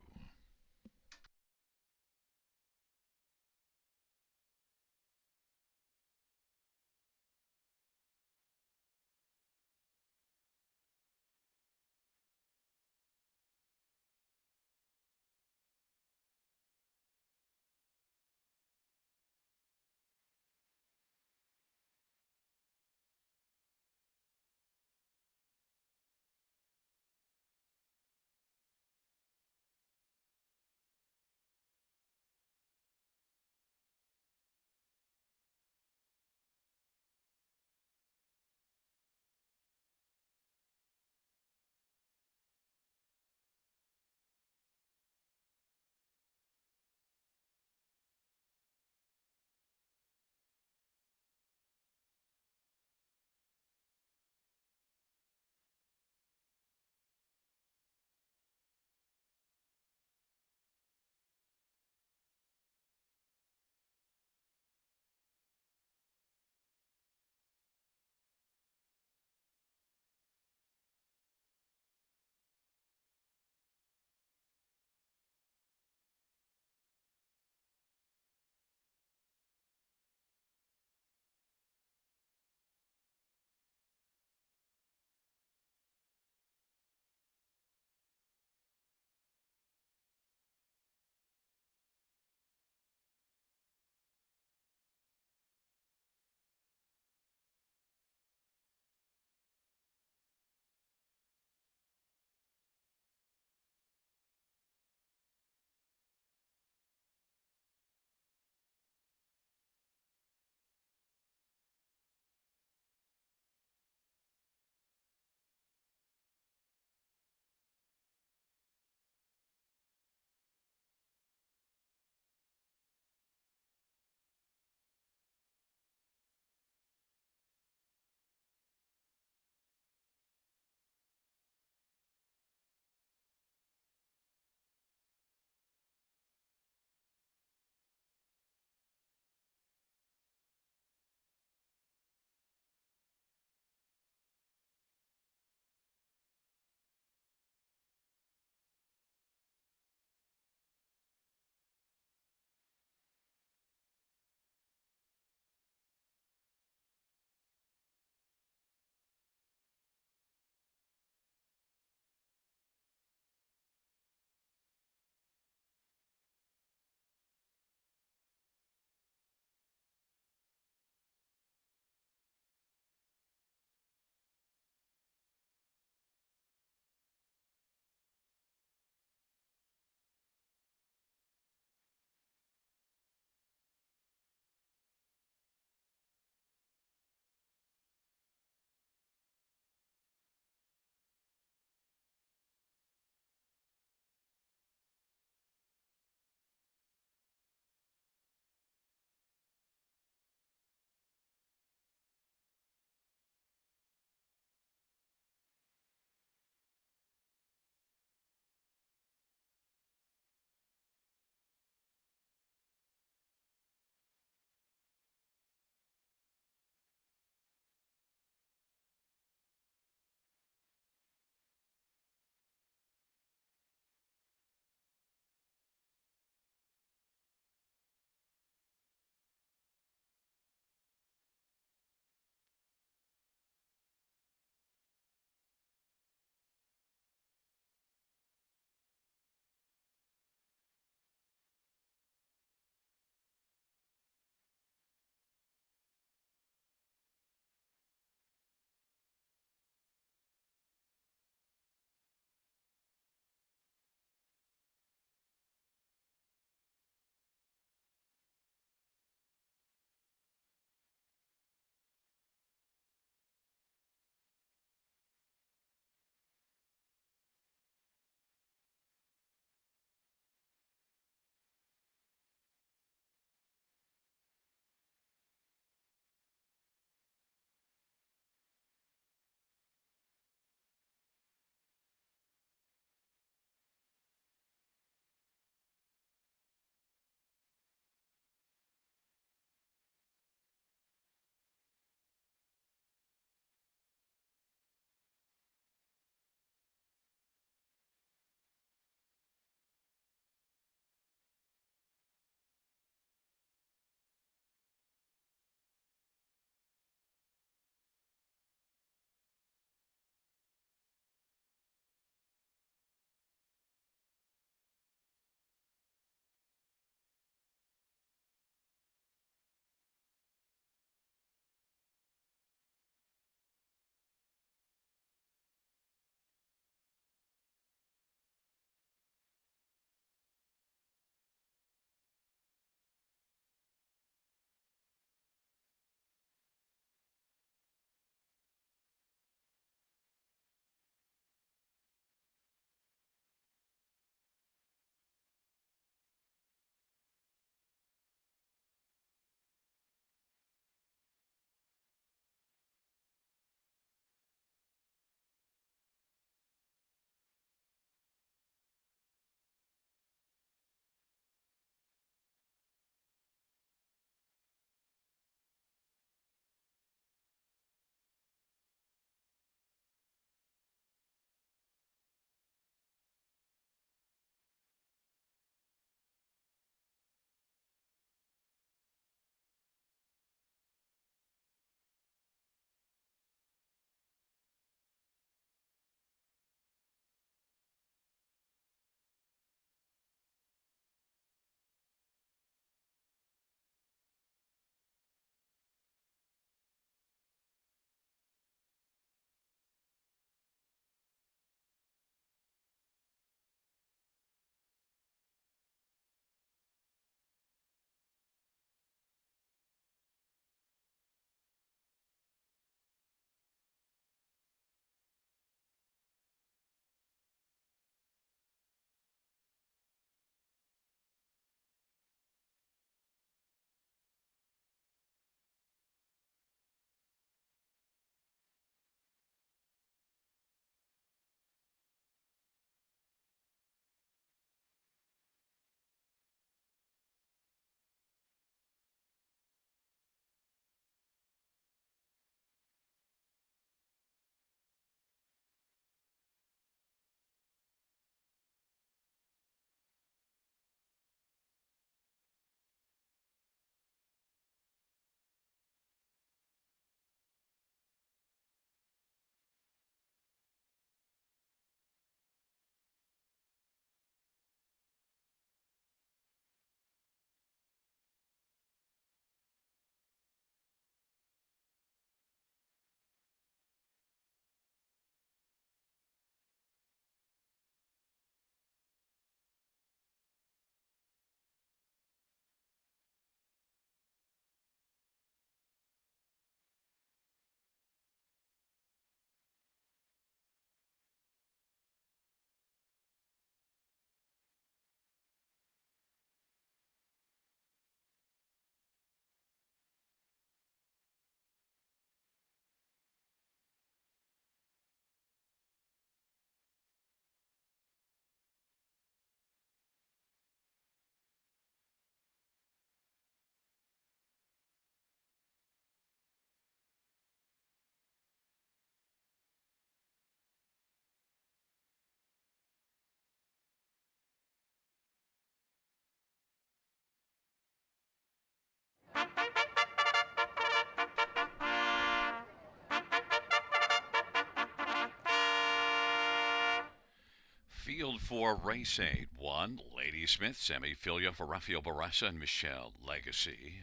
for race 8. 1, Lady Smith, Sammy Filia for Rafael Barassa and Michelle Legacy.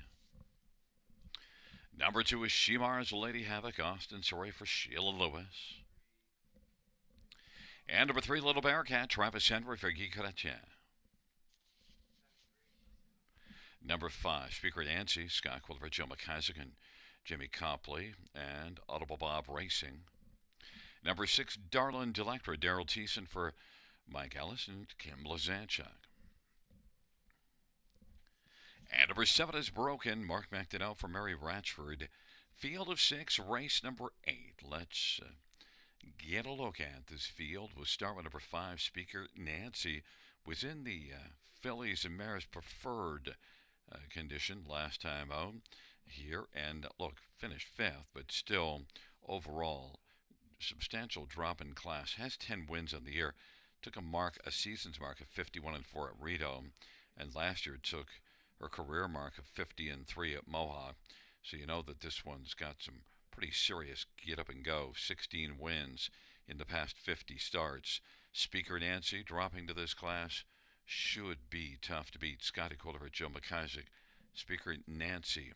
Number 2 is Shimar's Lady Havoc, Austin Sorry for Sheila Lewis. And number 3, Little Bearcat, Travis Henry for Guy Chrétien. Number 5, Speaker Nancy, Scott Quilver, Joe McIsaac, and Jimmy Copley, and Audible Bob Racing. Number 6, Darlin Delectra, Daryl Thiessen for Mike Ellis and Kim Blazanchuk. And number 7 is Broken, Mark McDonnell for Mary Ratchford. Field of 6, race number 8. Let's get a look at this field. We'll start with number 5, Speaker Nancy. Was in the fillies and mares preferred condition last time out here. And look, finished 5th, but still overall substantial drop in class. Has 10 wins on the year. Took a season's mark of 51-4 at Rito, and last year took her career mark of 50-3 at Mohawk. So you know that this one's got some pretty serious get up and go. 16 wins in the past 50 starts. Speaker Nancy dropping to this class should be tough to beat. Scotty Colder, Joe McIsaac. Speaker Nancy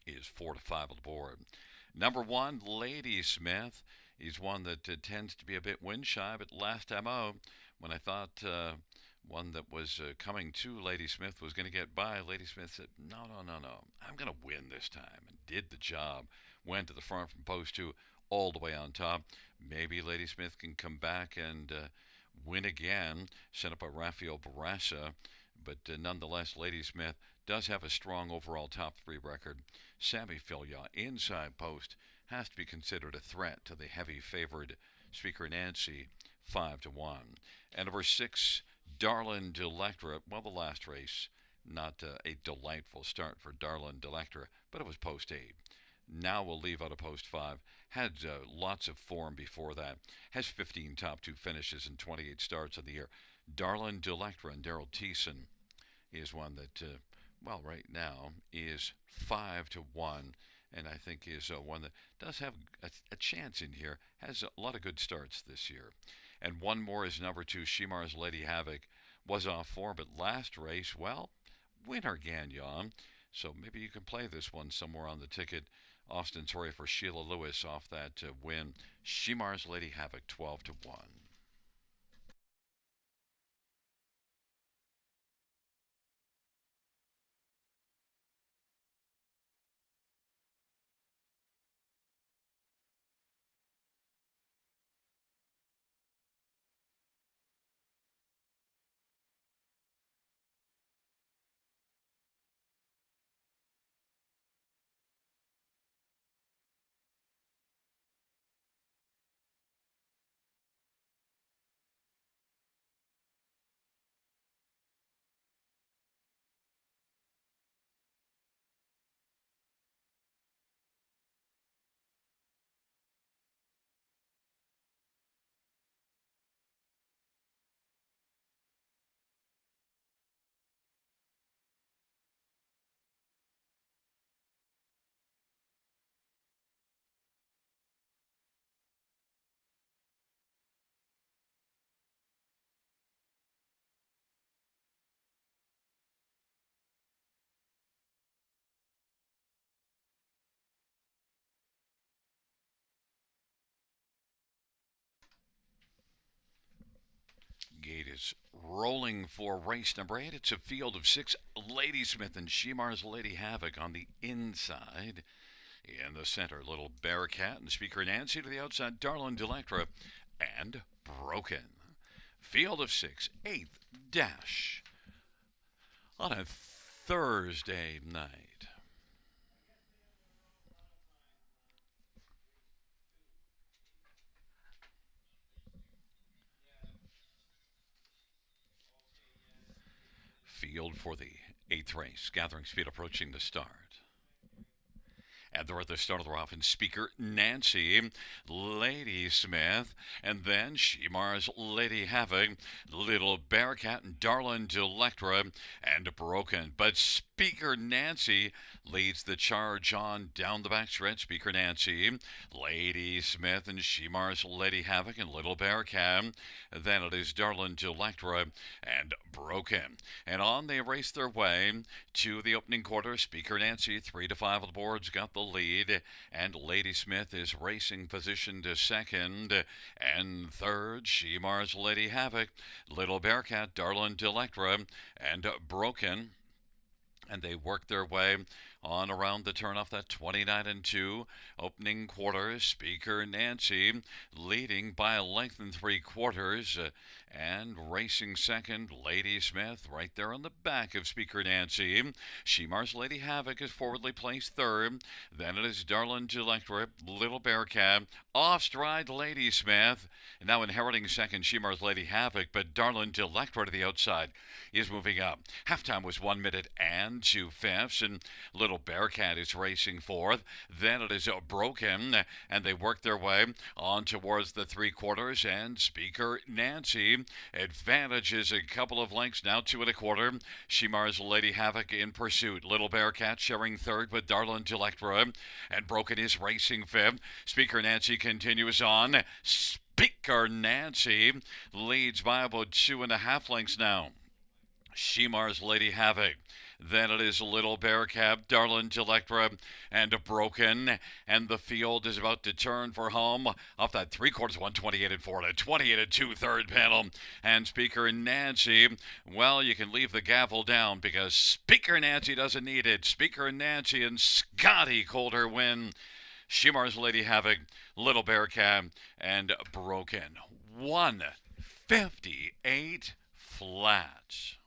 is 4-5 on the board. Number 1, Lady Smith. He's one that tends to be a bit wind shy, but last time out, when I thought one that was coming to Lady Smith was going to get by, Lady Smith said, no, I'm going to win this time, and did the job. Went to the front from post 2 all the way on top. Maybe Lady Smith can come back and win again, sent up by Rafael Barassa, but nonetheless, Lady Smith does have a strong overall top 3 record. Sammy Filia, inside post, has to be considered a threat to the heavy favored Speaker Nancy, 5-1. And number 6, Darlin Delectra. Well, the last race, not a delightful start for Darlin Delectra, but it was post 8. Now we'll leave out a post 5. Had lots of form before that. Has 15 top 2 finishes and 28 starts of the year. Darlin Delectra and Daryl Thiessen is one that, right now is 5-1. And I think is one that does have a chance in here. Has a lot of good starts this year. And one more is number 2, Shimar's Lady Havoc. Was off form, but last race, winner Gagnon. So maybe you can play this one somewhere on the ticket. Austin Sorry for Sheila Lewis off that win. Shimar's Lady Havoc, 12-1. Gate is rolling for race number 8. It's a field of 6. Lady Smith and Shimar's Lady Havoc on the inside. In the center, Little Bearcat and Speaker Nancy to the outside, Darlin Delectra and Broken. Field of 6, 8th dash on a Thursday night. Field for the 8th race, gathering speed approaching the start. And they're at the start of the offense. Speaker Nancy, Lady Smith, and then Shemar's Lady Havoc, Little Bearcat, and Darlin Delectra, and Broken. But Speaker Nancy leads the charge on down the backstretch. Speaker Nancy, Lady Smith, and Shemar's Lady Havoc, and Little Bearcat. Then it is Darlin Delectra and Broken. And on they race their way to the opening quarter. Speaker Nancy, 3 to 5 on the boards, got the lead, and Lady Smith is racing position to second, and third, Shemar's Lady Havoc, Little Bearcat, Darlin Delectra, and Broken. And they work their way on around the turn off that 29-2 opening quarter. Speaker Nancy leading by a length and 3/4, and racing second, Lady Smith right there on the back of Speaker Nancy. Shemar's Lady Havoc is forwardly placed third. Then it is Darlin Delectra, Little Bearcat, off stride Lady Smith. And now inheriting second, Shemar's Lady Havoc, but Darlin Delectra to the outside is moving up. Halftime was 1 minute and 2/5, and Little Bearcat is racing fourth. Then it is Broken, and they work their way on towards the 3/4, and Speaker Nancy advantages a couple of lengths, now 2 1/4. Shemar's Lady Havoc in pursuit. Little Bearcat sharing third with Darlin Delectra, and Broken is racing fifth. Speaker Nancy continues on. Speaker Nancy leads by about 2.5 lengths now. Shemar's Lady Havoc. Then it is Little Bearcat, Darlin Delectra, and Broken. And the field is about to turn for home off that 3/4, 128-4 to 28-2 third panel. And Speaker Nancy, well, you can leave the gavel down because Speaker Nancy doesn't need it. Speaker Nancy and Scotty Calder win. Shemar's Lady Havoc, Little Bearcat, and Broken. 158 flat.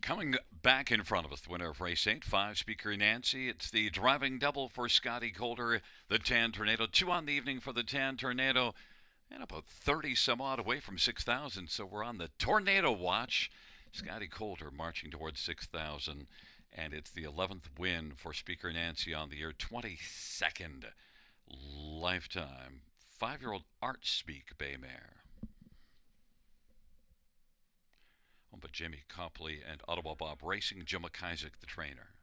Coming back in front of us, the winner of race 8, 5, Speaker Nancy. It's the driving double for Scotty Calder, the Tan Tornado. 2 on the evening for the Tan Tornado, and about 30 some odd away from 6,000. So we're on the Tornado watch. Scotty Calder marching towards 6,000. And it's the 11th win for Speaker Nancy on the year, 22nd lifetime. 5-year-old Art Speak Bay Mare. But Jamie Copley and Ottawa Bob Racing, Jim McIsaac, the trainer.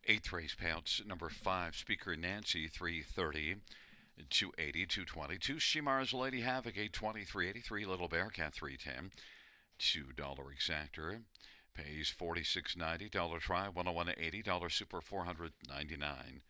Eighth race payouts number 5, Speaker Nancy 330, 280, 220. 2 Shimar's Lady Havoc 820, 383. Little Bearcat 310, $2 exactor. Pays 46.90. Dollar try 101.80. Dollar super 499.60.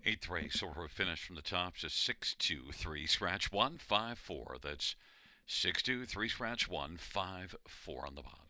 8th race over finish from the top to 623 scratch 154. That's 623 scratch 154 on the bottom.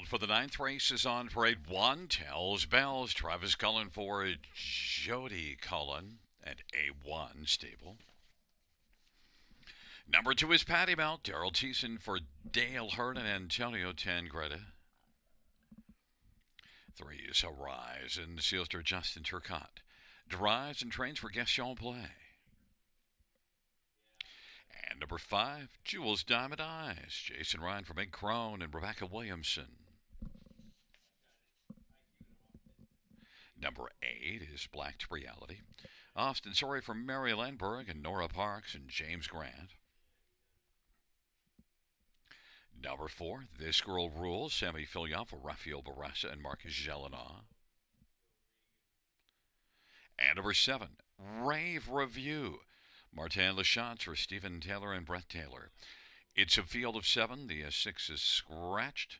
field for the ninth race is on parade. One tells bells. Travis Cullen for Jody Cullen at A1 stable. Number 2 is Patty Mount. Daryl Thiessen for Dale Hurd and Antonio Tangretta. 3 is Arise and Sealster Justin Turcotte. Drives and trains for Gaston Play. And number 5, Jules Diamond Eyes. Jason Ryan for Meg Crone and Rebecca Williamson. Number 8 is Black to Reality. Austin Sorry for Mary Landberg and Nora Parks and James Grant. Number 4, This Girl Rules. Sammy Fillion for Rafael Barassa and Marcus Jelena. And number 7, Rave Review. Martin Lachance for Stephen Taylor and Brett Taylor. It's a field of 7. The 6 is scratched.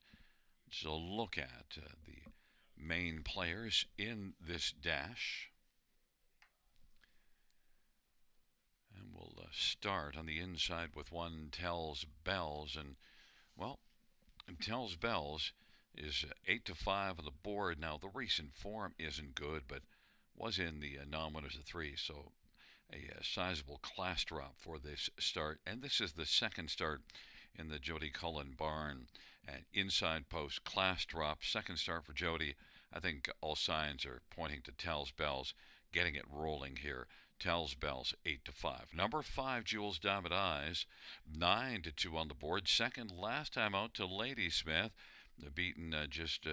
So look at the main players in this dash. And we'll start on the inside with one Tells Bells. And, well, Tells Bells is 8-5 on the board. Now, the recent form isn't good, but was in the non-winners of 3, so a sizable class drop for this start. And this is the second start in the Jody Cullen barn. And inside post, class drop, second start for Jody. I think all signs are pointing to Tells Bells getting it rolling here. Tells Bells 8-5. Number 5, Jules Diamond Eyes, 9-2 on the board. Second last time out to Ladysmith. Beaten just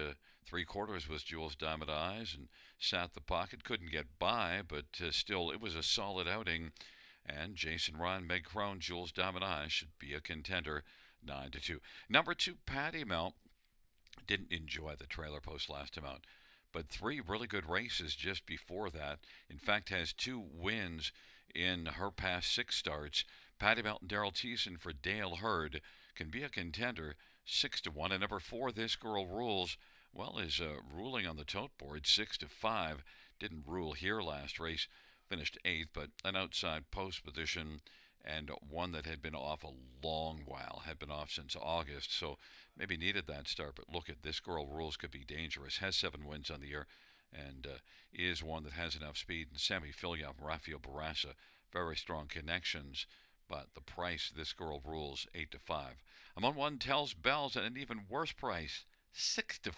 3/4 was Jules Diamond Eyes and sat the pocket. Couldn't get by, but still it was a solid outing. And Jason Ryan, Meg Crone, Jules Diamond Eyes should be a contender, 9-2. Number 2, Patty Mount. Didn't enjoy the trailer post last time out, but 3 really good races just before that. In fact, has 2 wins in her past 6 starts. Patty Mount and Daryl Thiessen for Dale Hurd can be a contender, 6-1. And number 4, This Girl Rules, well, is ruling on the tote board, 6-5. Didn't rule here last race, finished 8th, but an outside post position and one that had been off a long while, had been off since August, so maybe needed that start. But look at This Girl Rules, could be dangerous. Has 7 wins on the year and is one that has enough speed. And Sammy Fillion, Rafael Barassa, very strong connections. But the price, This Girl Rules, 8-5. I'm on one Tells Bells at an even worse price, 6-5.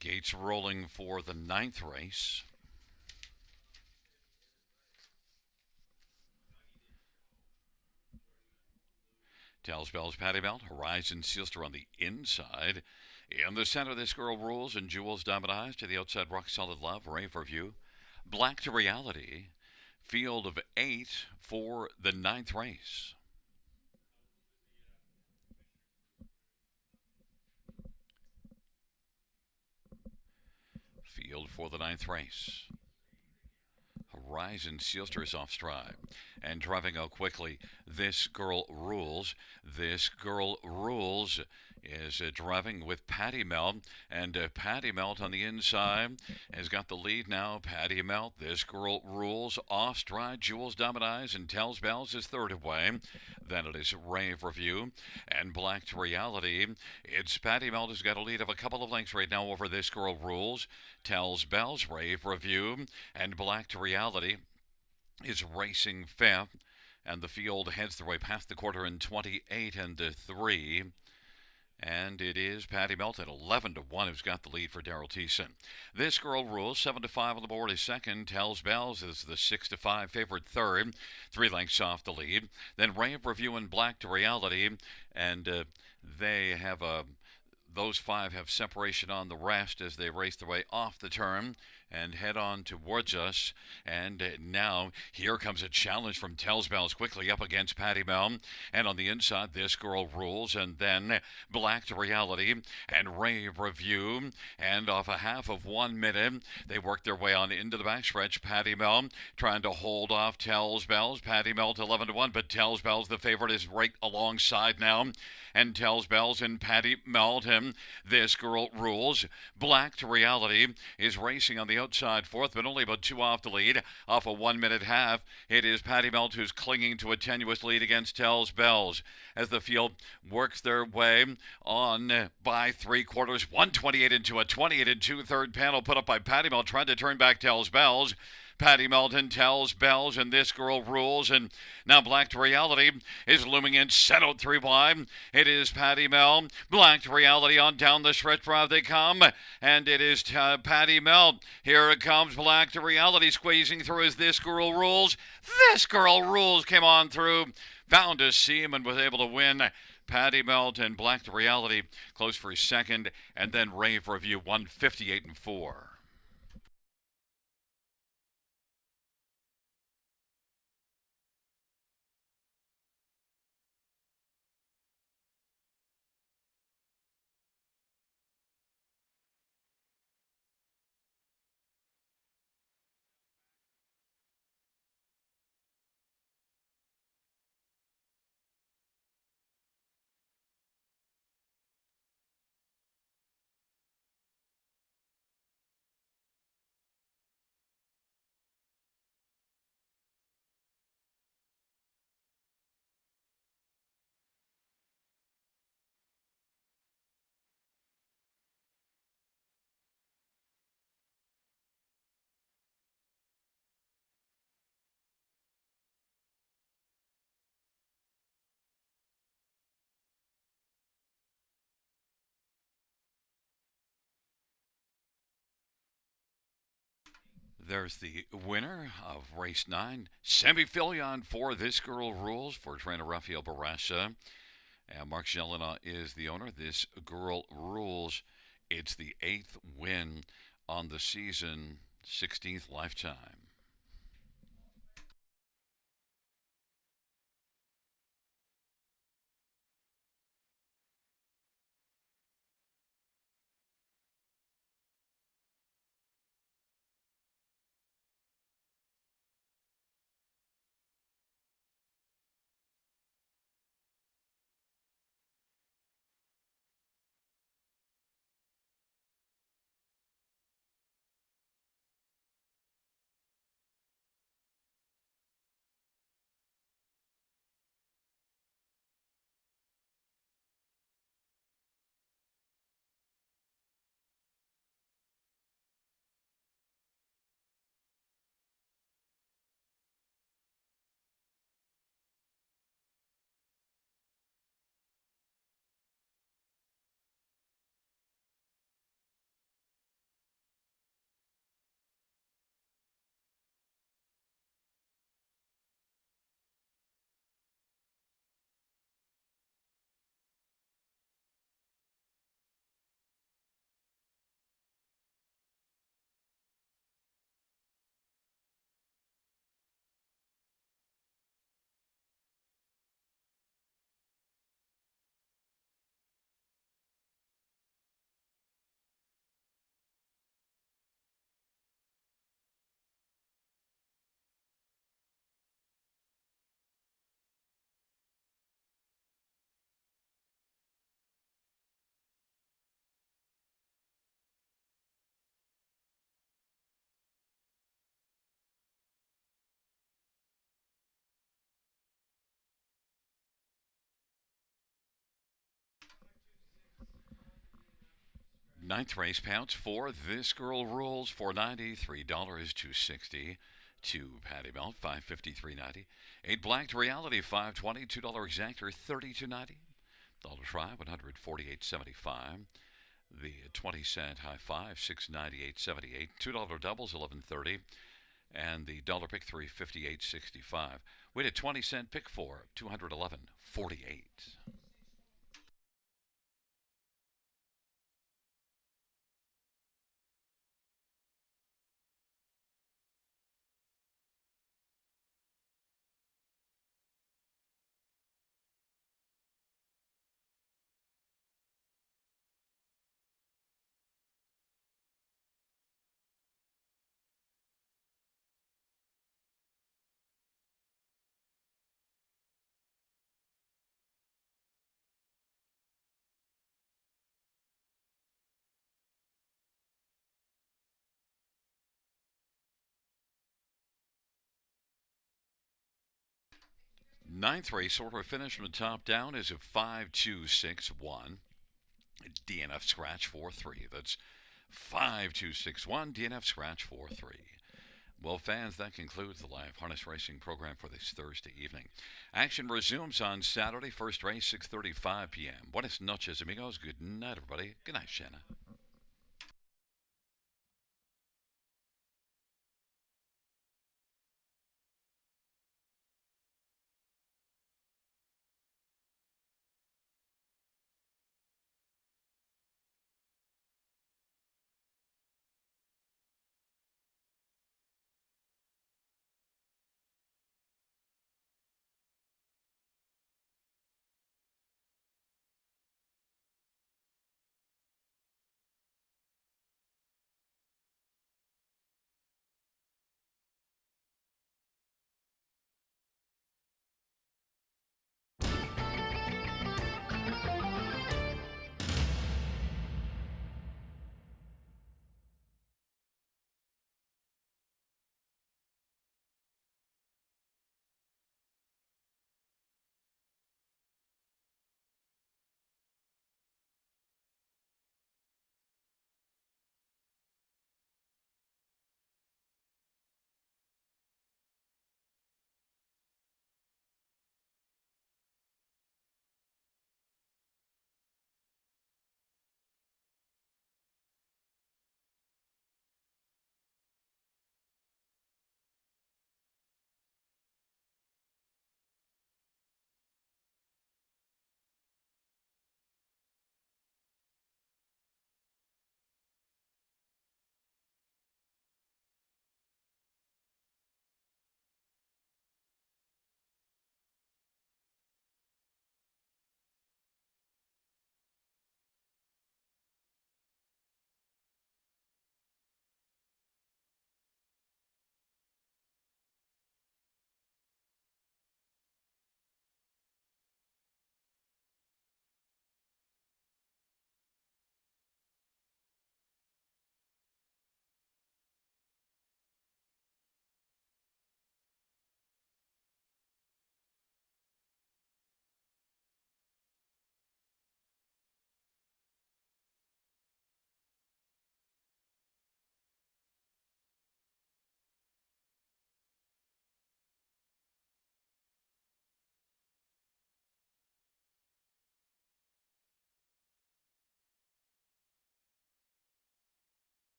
Gates rolling for the 9th race. Tells Bells, Patty Mount, Horizon Sealster on the inside. In the center, This Girl Rules and Jules Diamond Eyes. To the outside, Rock Solid Love, Rave Review. Black to Reality. Field of 8 for the ninth race. Field for the ninth race. Horizon Sealster's off stride and driving out quickly. This Girl Rules. This Girl Rules is driving with Patty Melt, and Patty Melt on the inside has got the lead now. Patty Melt, This Girl Rules, off stride. Jules Dominize and Tells Bells is third away. Then it is Rave Review and Black to Reality. It's Patty Melt has got a lead of a couple of lengths right now over This Girl Rules. Tells Bells, Rave Review, and Black to Reality is racing fifth. And the field heads their way past the quarter in 28 and 3. And it is Patty Melton, 11 to 1, who's got the lead for Daryl Thiessen. This Girl Rules, 7 to 5 on the board is second. Tells Bells is the 6 to 5 favorite third, 3 lengths off the lead. Then Rave Review and Black to Reality, and they have a. Those 5 have separation on the rest as they race their way off the turn and head on towards us. And now here comes a challenge from Tells Bells quickly up against Patty Mel. And on the inside, This Girl Rules, and then Black to Reality and Rave Review. And off a half of 1 minute, they work their way on into the backstretch. Patty Mel trying to hold off Tells Bells. Patty Mel 11 to 1, but Tells Bells, the favorite, is right alongside now. And Tells Bells and Patty Melton. This Girl Rules. Black to Reality is racing on the outside fourth, but only about 2 off the lead. Off a 1 minute half, it is Patty Melt who's clinging to a tenuous lead against Tells Bells as the field works their way on by 3/4. 128 into a 28 and 2 third panel put up by Patty Melt, trying to turn back Tells Bells. Patty Melton, Tells Bells, and This Girl Rules. And now Black to Reality is looming in, set out 3 wide. It is Patty Mel. Black to Reality on down the stretch drive they come. And it is Patty Mel. Here it comes, Black to Reality squeezing through as This Girl Rules. This Girl Rules came on through, found a seam and was able to win. Patty Melt and Black to Reality close for second. And then Rave Review 158 and 4. There's the winner of race 9, Semi-Filion for This Girl Rules for trainer Rafael Barassa. And Mark Jelena is the owner. This Girl Rules. It's the 8th win on the season, 16th lifetime. Ninth race pouch for This Girl Rules, $4.90, $3 $2.60. Two Patty Melt, $5.53.90. Eight Black to Reality, $5.20. $2 Exactor, $32.90. Dollar Try, $148.75. The 20-cent High Five, $6.98.78. $2 Doubles, $11.30. And the dollar pick three, $58.65. We had a 20-cent pick four, $211.48. 9th race order finish from the top down is a 5-2-6-1. DNF scratch 4-3. That's 5-2-6-1. DNF scratch 4-3. Well, fans, that concludes the live harness racing program for this Thursday evening. Action resumes on Saturday. First race, 6:35 p.m. Buenas noches, amigos. Good night, everybody. Good night, Shanna.